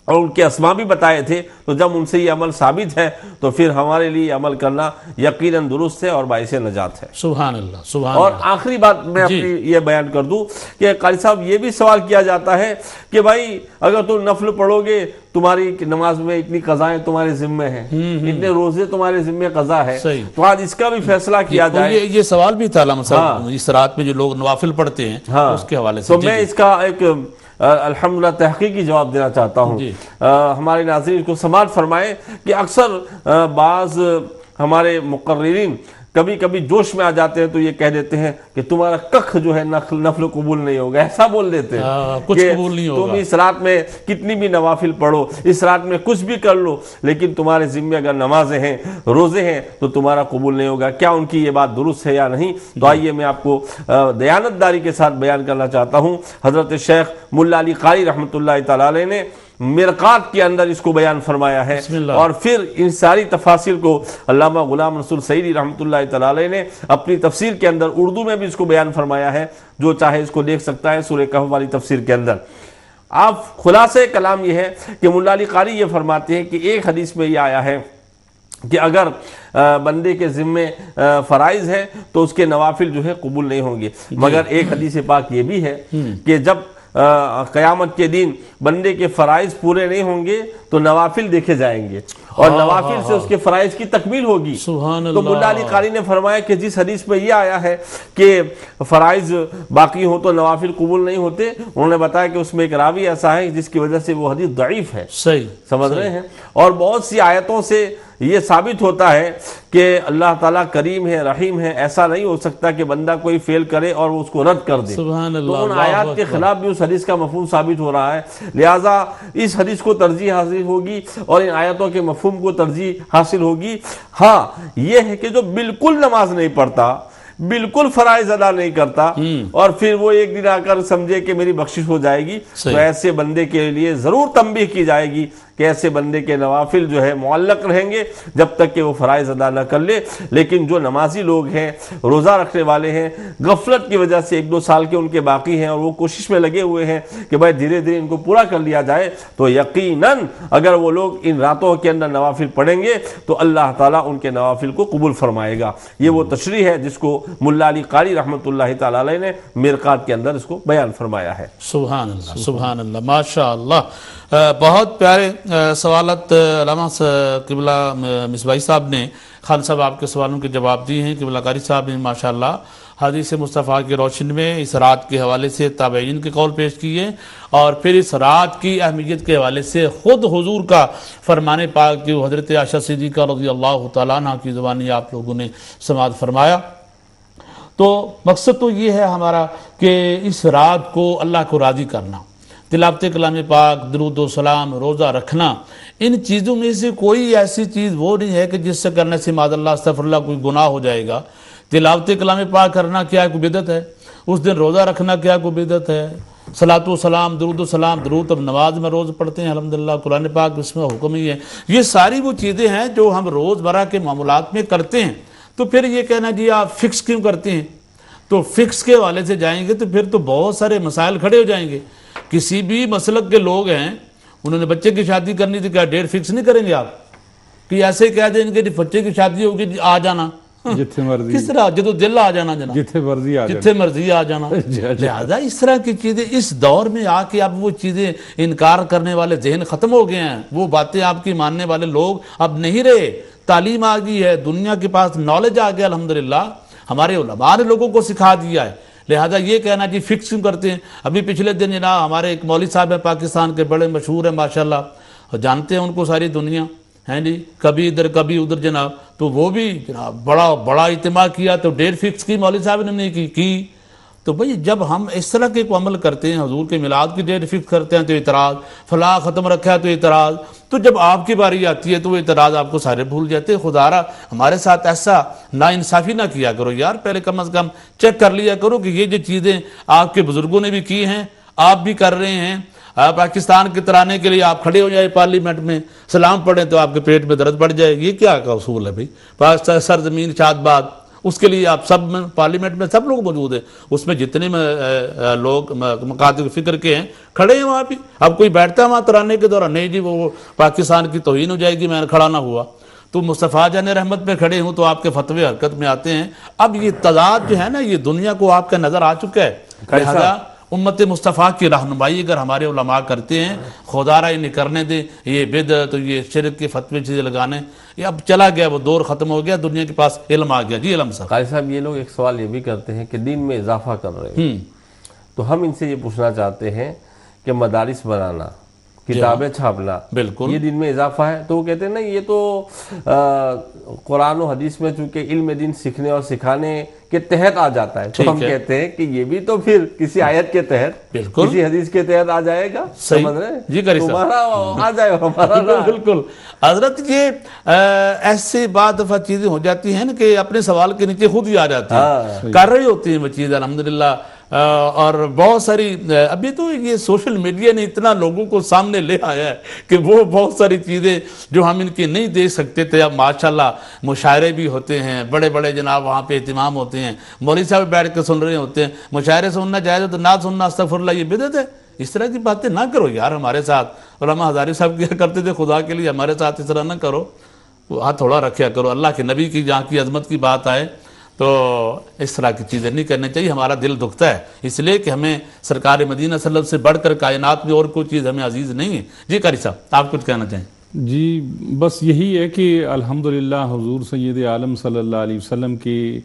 اور ان کے اسما بھی بتائے تھے، تو جب ان سے یہ عمل ثابت ہے تو پھر ہمارے لیے عمل کرنا یقیناً درست ہے اور باعث نجات ہے۔ سبحان اللہ، سبحان اور اللہ۔ آخری بات میں اپنی یہ بیان کر دوں کہ قاری صاحب یہ بھی سوال کیا جاتا ہے کہ بھائی اگر تم نفل پڑھو گے، تمہاری نماز میں اتنی قضائیں تمہارے ذمہ ہیں، اتنے روزے تمہارے ذمہ قضا ہے، صحیح۔ تو آج اس کا بھی فیصلہ کیا جائے۔ یہ سوال بھی تھا علامہ صاحب، اس رات میں جو لوگ نوافل پڑھتے ہیں اس کے حوالے سے، تو میں اس کا ایک الحمدللہ تحقیقی جواب دینا چاہتا ہوں۔ ہمارے ناظرین کو سماعت فرمائے کہ اکثر بعض ہمارے مقررین کبھی کبھی جوش میں آ جاتے ہیں تو یہ کہہ دیتے ہیں کہ تمہارا کخ جو ہے نفل قبول نہیں ہوگا، ایسا بول دیتے ہیں کچھ کہ قبول نہیں ہوگا، تم اس رات میں کتنی بھی نوافل پڑھو، اس رات میں کچھ بھی کر لو، لیکن تمہارے ذمہ اگر نمازیں ہیں، روزے ہیں، تو تمہارا قبول نہیں ہوگا۔ کیا ان کی یہ بات درست ہے یا نہیں؟ تو آئیے میں آپ کو دیانتداری کے ساتھ بیان کرنا چاہتا ہوں۔ حضرت شیخ ملا علی قاری رحمۃ اللہ تعالی علیہ نے مرقات کے اندر اس کو بیان فرمایا ہے، اور پھر ان ساری تفاصیل کو علامہ غلام رسول سعیدی رحمۃ اللہ تعالی علیہ نے اپنی تفسیر کے اندر اردو میں بھی اس کو بیان فرمایا ہے، جو چاہے اس کو دیکھ سکتا ہے سورہ کہف والی تفسیر کے اندر۔ آپ خلاصہ کلام یہ ہے کہ ملا علی قاری یہ فرماتے ہیں کہ ایک حدیث میں یہ آیا ہے کہ اگر بندے کے ذمے فرائض ہے تو اس کے نوافل جو ہے قبول نہیں ہوں گے، مگر ایک حدیث پاک یہ بھی ہے کہ جب قیامت کے دن بندے کے فرائض پورے نہیں ہوں گے تو نوافل دیکھے جائیں گے، اور نوافل سے اس کے فرائض کی تکمیل ہوگی۔ تو ملا علی قاری نے فرمایا کہ جس حدیث میں یہ آیا ہے کہ فرائض باقی ہو تو نوافل قبول نہیں ہوتے، انہوں نے بتایا کہ اس میں ایک راوی ایسا ہے جس کی وجہ سے وہ حدیث ضعیف ہے۔ صحیح، سمجھ رہے ہیں؟ اور بہت سی آیتوں سے یہ ثابت ہوتا ہے کہ اللہ تعالیٰ کریم ہے، رحیم ہے، ایسا نہیں ہو سکتا کہ بندہ کوئی فیل کرے اور وہ اس کو رد کر دے۔ سبحان اللہ، تو ان آیات کے خلاف بھی اس حدیث کا مفہوم ثابت ہو رہا ہے، لہٰذا اس حدیث کو ترجیح حاصل ہوگی اور ان آیتوں کے مفہوم کو ترجیح حاصل ہوگی۔ ہاں یہ ہے کہ جو بالکل نماز نہیں پڑھتا، بالکل فرائض ادا نہیں کرتا، اور پھر وہ ایک دن آ کر سمجھے کہ میری بخشش ہو جائے گی، تو ایسے بندے کے لیے ضرور تنبیہ کی جائے گی کہ ایسے بندے کے نوافل جو ہے معلق رہیں گے جب تک کہ وہ فرائض ادا نہ کر لے۔ لیکن جو نمازی لوگ ہیں، روزہ رکھنے والے ہیں، غفلت کی وجہ سے 1-2 سال کے ان کے باقی ہیں اور وہ کوشش میں لگے ہوئے ہیں کہ بھائی دھیرے دھیرے ان کو پورا کر لیا جائے، تو یقیناً اگر وہ لوگ ان راتوں کے اندر نوافل پڑھیں گے تو اللہ تعالیٰ ان کے نوافل کو قبول فرمائے گا۔ یہ وہ تشریح ہے جس کو ملا علی قاری رحمۃ اللہ تعالی علیہ نے مرقات کے اندر اس کو بیان فرمایا ہے۔ سبحان اللہ، سبحان اللہ، ماشاء اللہ۔ بہت پیارے سوالات علامہ قبلہ مصباحی صاحب نے، خان صاحب آپ کے سوالوں کے جواب دیے ہیں۔ قبلہ قاری صاحب نے ماشاءاللہ حدیث مصطفیٰ کی روشنی میں اس رات کے حوالے سے تابعین کے قول پیش کیے، اور پھر اس رات کی اہمیت کے حوالے سے خود حضور کا فرمان پاک جو حضرت عائشہ صدیقہ رضی اللہ تعالیٰ عنہ کی زبانی آپ لوگوں نے سماعت فرمایا۔ تو مقصد تو یہ ہے ہمارا کہ اس رات کو اللہ کو راضی کرنا، تلاوت کلام پاک، درود و سلام، روزہ رکھنا، ان چیزوں میں سے کوئی ایسی چیز وہ نہیں ہے کہ جس سے کرنے سے معاذ اللہ استغفر اللہ کوئی گناہ ہو جائے گا۔ تلاوت کلام پاک کرنا کیا کوئی بدعت ہے؟ اس دن روزہ رکھنا کیا کوئی بدعت ہے؟ صلاۃ و سلام، درود و سلام، درود اب نماز میں روز پڑھتے ہیں الحمدللہ، قرآن پاک اس میں حکم ہی ہے۔ یہ ساری وہ چیزیں ہیں جو ہم روز مرہ کے معاملات میں کرتے ہیں۔ تو پھر یہ کہنا جی آپ فکس کیوں کرتے ہیں؟ تو فکس کے حوالے سے جائیں گے تو پھر تو بہت سارے مسائل کھڑے ہو جائیں گے۔ کسی بھی مسلک کے لوگ ہیں، انہوں نے بچے کی شادی کرنی تھی، کیا ڈیٹ فکس نہیں کریں گے آپ کہ ایسے ہی کہہ دیں گے کہ بچے کی شادی ہوگی آ جانا، جتھے مرضی، کس طرح جدو دل آ جانا جناب، جتھے مرضی آ جتھے مرضی آ جانا۔ لہذا اس طرح کی چیزیں اس دور میں آ کے اب وہ چیزیں انکار کرنے والے ذہن ختم ہو گئے ہیں، وہ باتیں آپ کی ماننے والے لوگ اب نہیں رہے۔ تعلیم آ گئی ہے، دنیا کے پاس نالج آ گیا الحمدللہ، ہمارے علماء نے لوگوں کو سکھا دیا ہے۔ لہذا یہ کہنا جی فکس کیوں کرتے ہیں؟ ابھی پچھلے دن جناب ہمارے ایک مولوی صاحب ہیں پاکستان کے، بڑے مشہور ہیں ماشاءاللہ، جانتے ہیں ان کو ساری دنیا ہیں جی، کبھی ادھر کبھی ادھر جناب، تو وہ بھی جناب بڑا اجتماع کیا تو ڈیٹ فکس کی مولوی صاحب نے نہیں کی۔ تو بھئی جب ہم اس طرح کے کو عمل کرتے ہیں، حضور کے میلاد کی ڈیٹ فکس کرتے ہیں تو اعتراض، فلاں ختم رکھا ہے تو اعتراض، تو جب آپ کی باری آتی ہے تو وہ اعتراض آپ کو سارے بھول جاتے ہیں۔ خدا را ہمارے ساتھ ایسا ناانصافی نہ کیا کرو یار، پہلے کم از کم چیک کر لیا کرو کہ یہ جو چیزیں آپ کے بزرگوں نے بھی کی ہیں، آپ بھی کر رہے ہیں۔ پاکستان کے ترانے کے لیے آپ کھڑے ہو جائے پارلیمنٹ میں، سلام پڑھیں تو آپ کے پیٹ میں درد بڑھ جائے، یہ کیا کا اصول ہے بھائی؟ پاکستان سرزمین شاد باد، اس کے لیے آپ سب میں پارلیمنٹ میں سب لوگ موجود ہیں، اس میں جتنے لوگ مقاصد فکر کے ہیں کھڑے ہیں وہاں بھی. اب کوئی بیٹھتا ہے وہاں ترانے کے دوران، نہیں جی وہ پاکستان کی توہین ہو جائے گی میں کھڑا نہ ہوا. تو مصطفیٰ جان رحمت میں کھڑے ہوں تو آپ کے فتوے حرکت میں آتے ہیں. اب یہ تضاد جو ہے نا یہ دنیا کو آپ کا نظر آ چکا ہے. لہذا امت مصطفیٰ کی رہنمائی اگر ہمارے علماء کرتے ہیں، خدا را انہیں کرنے دیں. یہ بدعت یہ شرک کے فتوے چیزیں لگانے، یہ اب چلا گیا، وہ دور ختم ہو گیا، دنیا کے پاس علم آ گیا. جی علم صاحب. قاری صاحب یہ لوگ ایک سوال یہ بھی کرتے ہیں کہ دین میں اضافہ کر رہے ہیں، تو ہم ان سے یہ پوچھنا چاہتے ہیں کہ مدارس بنانا، کتابیں چھاپنا، بالکل یہ دین میں اضافہ ہے؟ تو وہ کہتے ہیں نا یہ تو قرآن و حدیث میں چونکہ علم دین سیکھنے اور سکھانے کے تحت آ جاتا ہے، تو ہم کہتے ہیں کہ یہ بھی تو پھر کسی آیت کے تحت، کسی حدیث کے تحت آ جائے گا. سمجھ رہے ہیں؟ جی قاری صاحب تمہارا آ جائے ہمارا. بالکل حضرت. یہ ایسے بعض دفعہ چیزیں ہو جاتی ہیں نا کہ اپنے سوال کے نیچے خود ہی آ جاتی ہیں، کر رہی ہوتی ہیں وہ چیز الحمدللہ. اور بہت ساری ابھی تو یہ سوشل میڈیا نے اتنا لوگوں کو سامنے لے آیا ہے کہ وہ بہت ساری چیزیں جو ہم ان کی نہیں دیکھ سکتے تھے اب ماشاءاللہ مشاعرے بھی ہوتے ہیں، بڑے بڑے جناب وہاں پہ اہتمام ہوتے ہیں، مولوی صاحب بیٹھ کے سن رہے ہوتے ہیں. مشاعرے سننا جائز تو نہ سننا استغفر اللہ، یہ بدعت ہے. اس طرح کی باتیں نہ کرو یار ہمارے ساتھ. علامہ ہزاری صاحب کیا کرتے تھے، خدا کے لیے ہمارے ساتھ اس طرح نہ کرو، ہاتھ تھوڑا رکھیا کرو. اللہ کے نبی کی جہاں کی عظمت کی بات آئے تو اس طرح کی چیزیں نہیں کرنی چاہیے. ہمارا دل دکھتا ہے اس لیے کہ ہمیں سرکار مدینہ صلی اللہ علیہ وسلم سے بڑھ کر کائنات میں اور کوئی چیز ہمیں عزیز نہیں ہے. جی قاری صاحب آپ کچھ کہنا چاہیں؟ جی بس یہی ہے کہ الحمدللہ حضور سید عالم صلی اللہ علیہ وسلم کی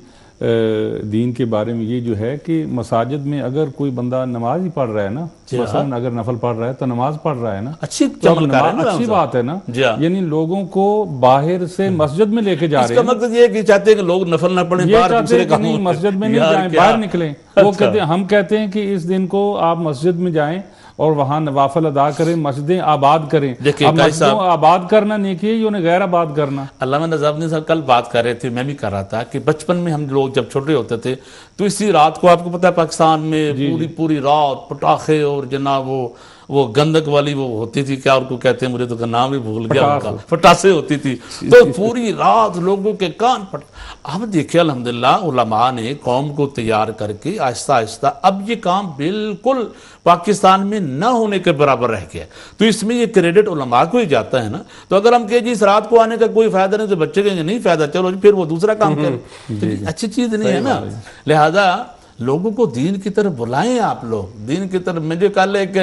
دین کے بارے میں یہ جو ہے کہ مساجد میں اگر کوئی بندہ نماز ہی پڑھ رہا ہے نا، مثلا اگر نفل پڑھ رہا ہے تو نماز پڑھ رہا ہے نا، اچھی اچھی بات ہے نا. یعنی لوگوں کو باہر سے مسجد میں لے کے جا رہے ہیں. اس کا مقصد یہ ہے کہ چاہتے ہیں کہ لوگ نفل نہ پڑھیں، باہر دوسرے کاموں نہیں مسجد میں نہیں جائیں، باہر نکلیں. وہ کہتے ہیں، ہم کہتے ہیں کہ اس دن کو آپ مسجد میں جائیں اور وہاں نوافل ادا کریں، مسجدیں آباد کریں. اب مسجدوں آباد کرنا نیکی ہے، یہ انہیں غیر آباد کرنا. علامہ نظام صاحب کل بات کر رہے تھے، میں بھی کر رہا تھا کہ بچپن میں ہم لوگ جب چھوٹے ہوتے تھے تو اسی رات کو آپ کو پتہ ہے پاکستان میں پوری رات پٹاخے اور جناب وہ گندک والی وہ ہوتی تھی، کیا ان کو کہتے ہیں مجھے تو نام بھی بھول گیا، پٹاسے ہوتی تھی، تو پوری رات لوگوں کے کان پھٹ. اب دیکھیں الحمدللہ علماء نے قوم کو تیار کر کے آہستہ آہستہ اب یہ کام بالکل پاکستان میں نہ ہونے کے برابر رہ گیا. تو اس میں یہ کریڈٹ علماء کو ہی جاتا ہے نا. تو اگر ہم کہیں جی اس رات کو آنے کا کوئی فائدہ نہیں تو بچے کہیں گے نہیں فائدہ، چلو پھر وہ دوسرا کام کریں. اچھی چیز نہیں ہے نا. لہذا لوگوں کو دین کی طرف بلائیں. آپ لوگ دین کی طرف. مجھے کل ایک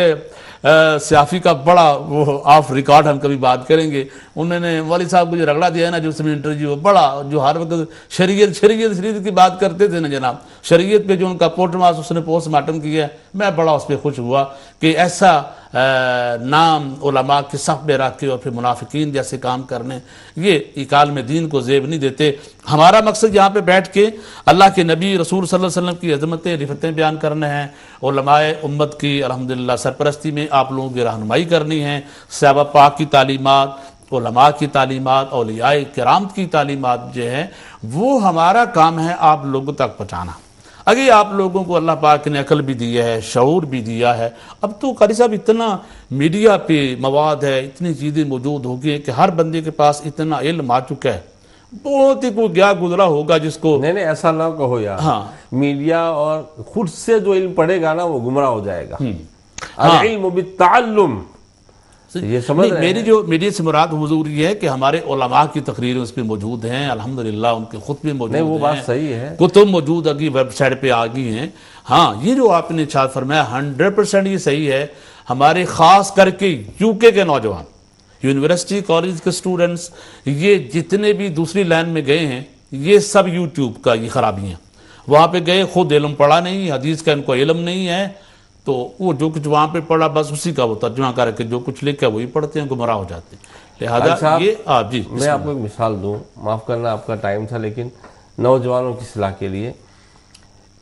سیافی کا بڑا وہ آف ریکارڈ ہم کبھی بات کریں گے، انہوں نے والد صاحب کو جو رگڑا دیا ہے نا جو اس میں انٹرویو بڑا جو ہر وقت شریعت کی بات کرتے تھے نا جناب، شریعت پہ جو ان کا اس نے پوسٹ مارٹم کیا ہے، میں بڑا اس پہ خوش ہوا کہ ایسا نام علماء کے صف میں رکھ کے اور پھر منافقین جیسے کام کرنے، یہ اکال میں دین کو زیب نہیں دیتے. ہمارا مقصد یہاں پہ بیٹھ کے اللہ کے نبی رسول صلی اللہ علیہ وسلم کی عظمتیں رفتیں بیان کرنے ہیں، علماء امت کی الحمدللہ سرپرستی میں آپ لوگوں کی رہنمائی کرنی ہے، صحابہ پاک کی تعلیمات، علماء کی تعلیمات، اولیاء کرام کی تعلیمات جو ہے وہ ہمارا کام ہے آپ لوگوں تک پہنچانا. اگر آپ لوگوں کو اللہ پاک نے عقل بھی دیا ہے، شعور بھی دیا ہے. اب تو قاری صاحب اتنا میڈیا پہ مواد ہے، اتنی چیزیں موجود ہو گئی ہیں کہ ہر بندے کے پاس اتنا علم آ چکا ہے. بہت ہی کوئی گیا گزرا ہوگا جس کو نہیں ایسا نہ کہو یار. میڈیا اور خود سے جو علم پڑھے گا نا وہ گمراہ ہو جائے گا. العلم بالتعلم. یہ سمجھ رہے ہیں؟ میری جو میڈیا سے مراد حضور یہ ہے کہ ہمارے علماء کی تقریریں اس پہ موجود ہیں الحمدللہ، ان کے خطبے موجود ہیں. نہیں وہ بات صحیح ہے، کتب موجود اگی ویب سائٹ پہ آ گئی ہیں. ہاں یہ جو آپ نے ارشاد فرمایا 100% یہ صحیح ہے. ہمارے خاص کر کے UK کے نوجوان، یونیورسٹی کالج کے سٹوڈنٹس، یہ جتنے بھی دوسری لائن میں گئے ہیں یہ سب YouTube کا یہ خرابی ہیں. وہاں پہ گئے خود علم پڑھا نہیں، حدیث کا ان کو علم نہیں ہے، تو وہ جو کچھ وہاں پہ پڑھا بس اسی کا وہ ترجمہ کر کے جو کچھ لکھا وہی پڑھتے ہیں، گمراہ ہو جاتے ہیں. لہذا یہ جی میں آپ کو ایک مثال دوں، معاف کرنا آپ کا ٹائم تھا لیکن نوجوانوں کی اصلاح کے لیے.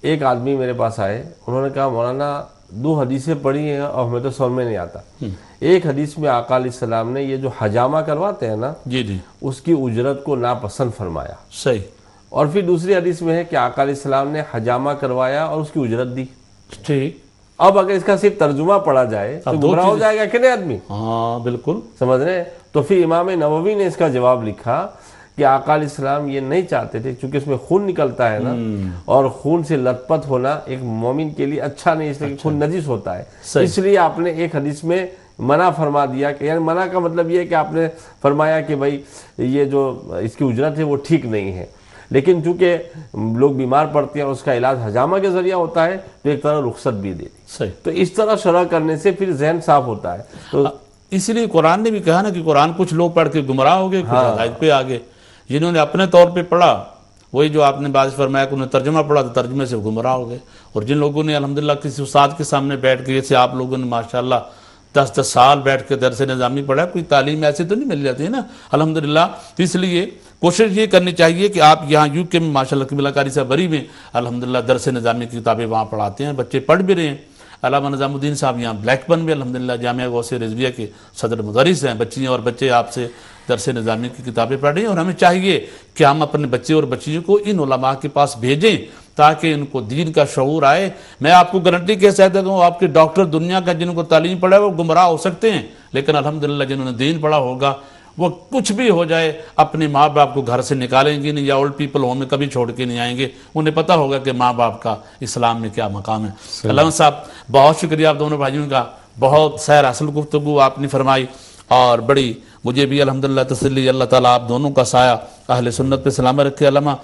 ایک آدمی میرے پاس آئے، انہوں نے کہا مولانا 2 حدیثیں پڑھی ہیں اور ہمیں تو سمجھ میں نہیں آتا. ایک حدیث میں آقا علیہ السلام نے یہ جو حجامہ کرواتے ہیں نا جی اس کی اجرت کو ناپسند فرمایا. صحیح. اور پھر دوسری حدیث میں ہے کہ آقا علیہ السلام نے حجامہ کروایا اور اس کی اجرت دی. ٹھیک. اب اگر اس کا صرف ترجمہ پڑھا جائے تو گمراہ ہو جائے گا کہ نہیں آدمی؟ ہاں بالکل سمجھ رہے ہیں. تو پھر امام نووی نے اس کا جواب لکھا کہ آقا علیہ السلام یہ نہیں چاہتے تھے، چونکہ اس میں خون نکلتا ہے نا، اور خون سے لت پت ہونا ایک مومن کے لیے اچھا نہیں، اس لیے کہ خون نجس ہوتا ہے، اس لیے آپ نے ایک حدیث میں منع فرما دیا کہ یعنی منع کا مطلب یہ ہے کہ آپ نے فرمایا کہ بھائی یہ جو اس کی اجرت ہے وہ ٹھیک نہیں ہے، لیکن چونکہ لوگ بیمار پڑتے ہیں اور اس کا علاج حجامہ کے ذریعہ ہوتا ہے تو ایک طرح رخصت بھی دے دی. صحیح. تو اس طرح شرح کرنے سے پھر ذہن صاف ہوتا ہے. تو اسی لیے قرآن نے بھی کہا نا کہ قرآن کچھ لوگ پڑھ کے گمراہ ہو گئے، کچھ ہدایت پہ آگے. جنہوں نے اپنے طور پہ پڑھا وہی جو آپ نے بات فرمایا کہ انہوں نے ترجمہ پڑھا تو ترجمے سے گمراہ ہو گئے، اور جن لوگوں نے الحمدللہ کسی استاد کے سامنے بیٹھ کے، جیسے آپ لوگوں نے ماشاءاللہ 10 سال بیٹھ کے درس نظامی پڑھا، کوئی تعلیم ایسی تو نہیں مل جاتی ہے نا الحمدللہ. تو اس لیے کوشش یہ کرنی چاہیے کہ آپ یہاں یو کے میں ماشاءاللہ قبلہ کاری صاحب بری میں الحمدللہ درس نظامی کی کتابیں وہاں پڑھاتے ہیں، بچے پڑھ بھی رہے ہیں. علامہ نظام الدین صاحب یہاں بلیک بن میں الحمدللہ جامعہ غوث رضویہ کے صدر مدرس ہیں. بچیاں اور بچے آپ سے درس نظامی کی کتابیں پڑھ رہے ہیں، اور ہمیں چاہیے کہ ہم اپنے بچے اور بچیوں کو ان علماء کے پاس بھیجیں تاکہ ان کو دین کا شعور آئے. میں آپ کو گارنٹی کے ساتھ دیتا ہوں، آپ کے ڈاکٹر دنیا کا جن کو تعلیم پڑھا ہے وہ گمراہ ہو سکتے ہیں، لیکن الحمدللہ جنہوں نے دین پڑھا ہوگا وہ کچھ بھی ہو جائے اپنے ماں باپ کو گھر سے نکالیں گے نہیں، یا اولڈ پیپل ہوم میں کبھی چھوڑ کے نہیں آئیں گے. انہیں پتہ ہوگا کہ ماں باپ کا اسلام میں کیا مقام ہے. علامہ صاحب بہت شکریہ آپ دونوں بھائیوں کا، بہت سیر اصل گفتگو آپ نے فرمائی، اور بڑی مجھے بھی الحمدللہ تسلی. اللہ تعالیٰ آپ دونوں کا سایہ اہل سنت پہ سلامت رکھے. علامہ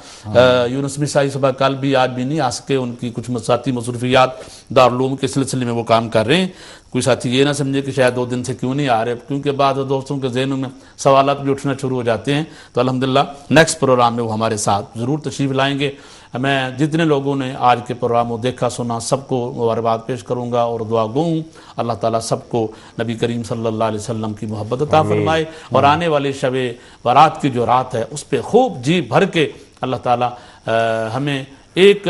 یونس مصری صبح کل بھی آج بھی نہیں آ سکے، ان کی کچھ ذاتی مصروفیات دارالعلوم کے سلسلے میں وہ کام کر رہے ہیں. کوئی ساتھی یہ نہ سمجھے کہ شاید 2 دن سے کیوں نہیں آ رہے، کیونکہ بعض دوستوں کے ذہنوں میں سوالات بھی اٹھنا شروع ہو جاتے ہیں. تو الحمدللہ نیکسٹ پروگرام میں وہ ہمارے ساتھ ضرور تشریف لائیں گے. میں جتنے لوگوں نے آج کے پروگرام کو دیکھا سنا سب کو مبارکباد پیش کروں گا اور دعا گو ہوں اللہ تعالیٰ سب کو نبی کریم صلی اللہ علیہ وسلم کی محبت عطا فرمائے، اور آنے والے شب برات کی جو رات ہے اس پہ خوب جی بھر کے اللہ تعالیٰ ہمیں. ایک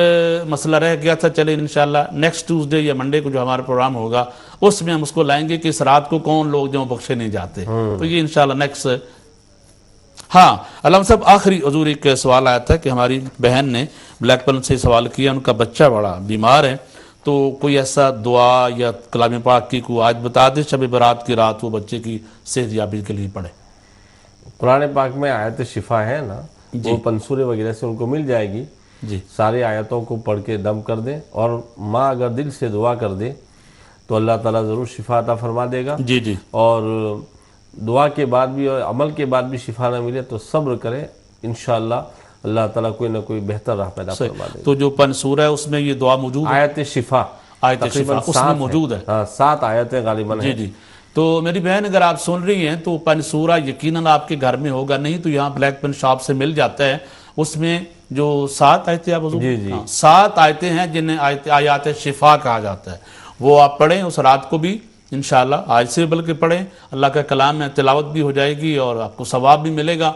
مسئلہ رہ گیا تھا، چلے انشاءاللہ نیکسٹ ٹیوزڈے یا منڈے کو جو ہمارا پروگرام ہوگا اس میں ہم اس کو لائیں گے کہ اس رات کو کون لوگ جو بخشے نہیں جاتے. تو یہ انشاءاللہ نیکسٹ. ہاں علامہ صاحب آخری حضور ایک سوال آیا تھا کہ ہماری بہن نے بلیک پن سے سوال کیا، ان کا بچہ بڑا بیمار ہے، تو کوئی ایسا دعا یا کلام پاک کی کو آج بتا دے شب برات کی رات وہ بچے کی صحت یابی کے لیے پڑھے. قرآن پاک میں آیت شفا ہے نا، وہ پنسورے وغیرہ سے ان کو مل جائے گی. جی سارے آیتوں کو پڑھ کے دم کر دیں، اور ماں اگر دل سے دعا کر دے تو اللہ تعالیٰ ضرور شفا عطا فرما دے گا. جی جی. اور دعا کے بعد بھی اور عمل کے بعد بھی شفا نہ ملے تو صبر کرے، انشاءاللہ اللہ تعالیٰ کوئی نہ کوئی بہتر راہ پیدا فرما دے گا. تو جو پنسورہ ہے اس میں یہ دعا موجود ہے، آیت شفا، آیت شفا اس میں موجود ہے. ہاں 7 آیتیں غالباً جی ہیں. جی. تو میری بہن اگر آپ سن رہی ہیں تو پنسورہ یقیناً آپ کے گھر میں ہوگا، نہیں تو یہاں بلیک پن شاپ سے مل جاتا ہے. اس میں جو 7 آیتیں آپ حضور 7 آیتیں ہیں جنہیں آیات شفا کہا جاتا ہے، وہ آپ پڑھیں اس رات کو بھی انشاءاللہ، آج سے بلکہ پڑھیں. اللہ کا کلام میں تلاوت بھی ہو جائے گی اور آپ کو ثواب بھی ملے گا.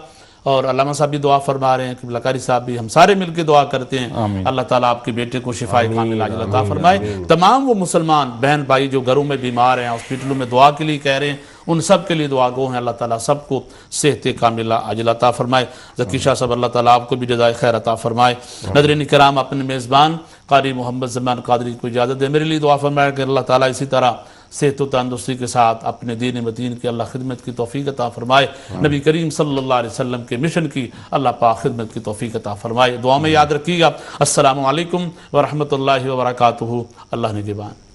اور علامہ صاحب بھی دعا فرما رہے ہیں، قبلہ کاری صاحب بھی، ہم سارے مل کے دعا کرتے ہیں اللہ تعالیٰ آپ کے بیٹے کو شفاء کامل عاجل عطا فرمائے. تمام وہ مسلمان بہن بھائی جو گھروں میں بیمار ہیں، ہاسپٹلوں میں دعا کے لیے کہہ رہے ہیں، ان سب کے لیے دعا گو ہیں. اللہ تعالیٰ سب کو صحت کاملہ عاجل عطا فرمائے. ذکی شاہ صاحب اللہ تعالیٰ آپ کو بھی جزائے خیر عطا فرمائے. ناظرین کرام، اپنے میزبان قاری محمد زمان قادری کو اجازت دے. میرے لیے دعا فرمائے کہ اللہ تعالیٰ اسی طرح صحت و تندرستی کے ساتھ اپنے دین متین کی اللہ خدمت کی توفیق عطا فرمائے. نبی کریم صلی اللہ علیہ وسلم کے مشن کی اللہ پاک خدمت کی توفیق عطا فرمائے. دعا میں یاد رکھیے گا. السلام علیکم ورحمۃ اللہ وبرکاتہ. اللہ نگہبان.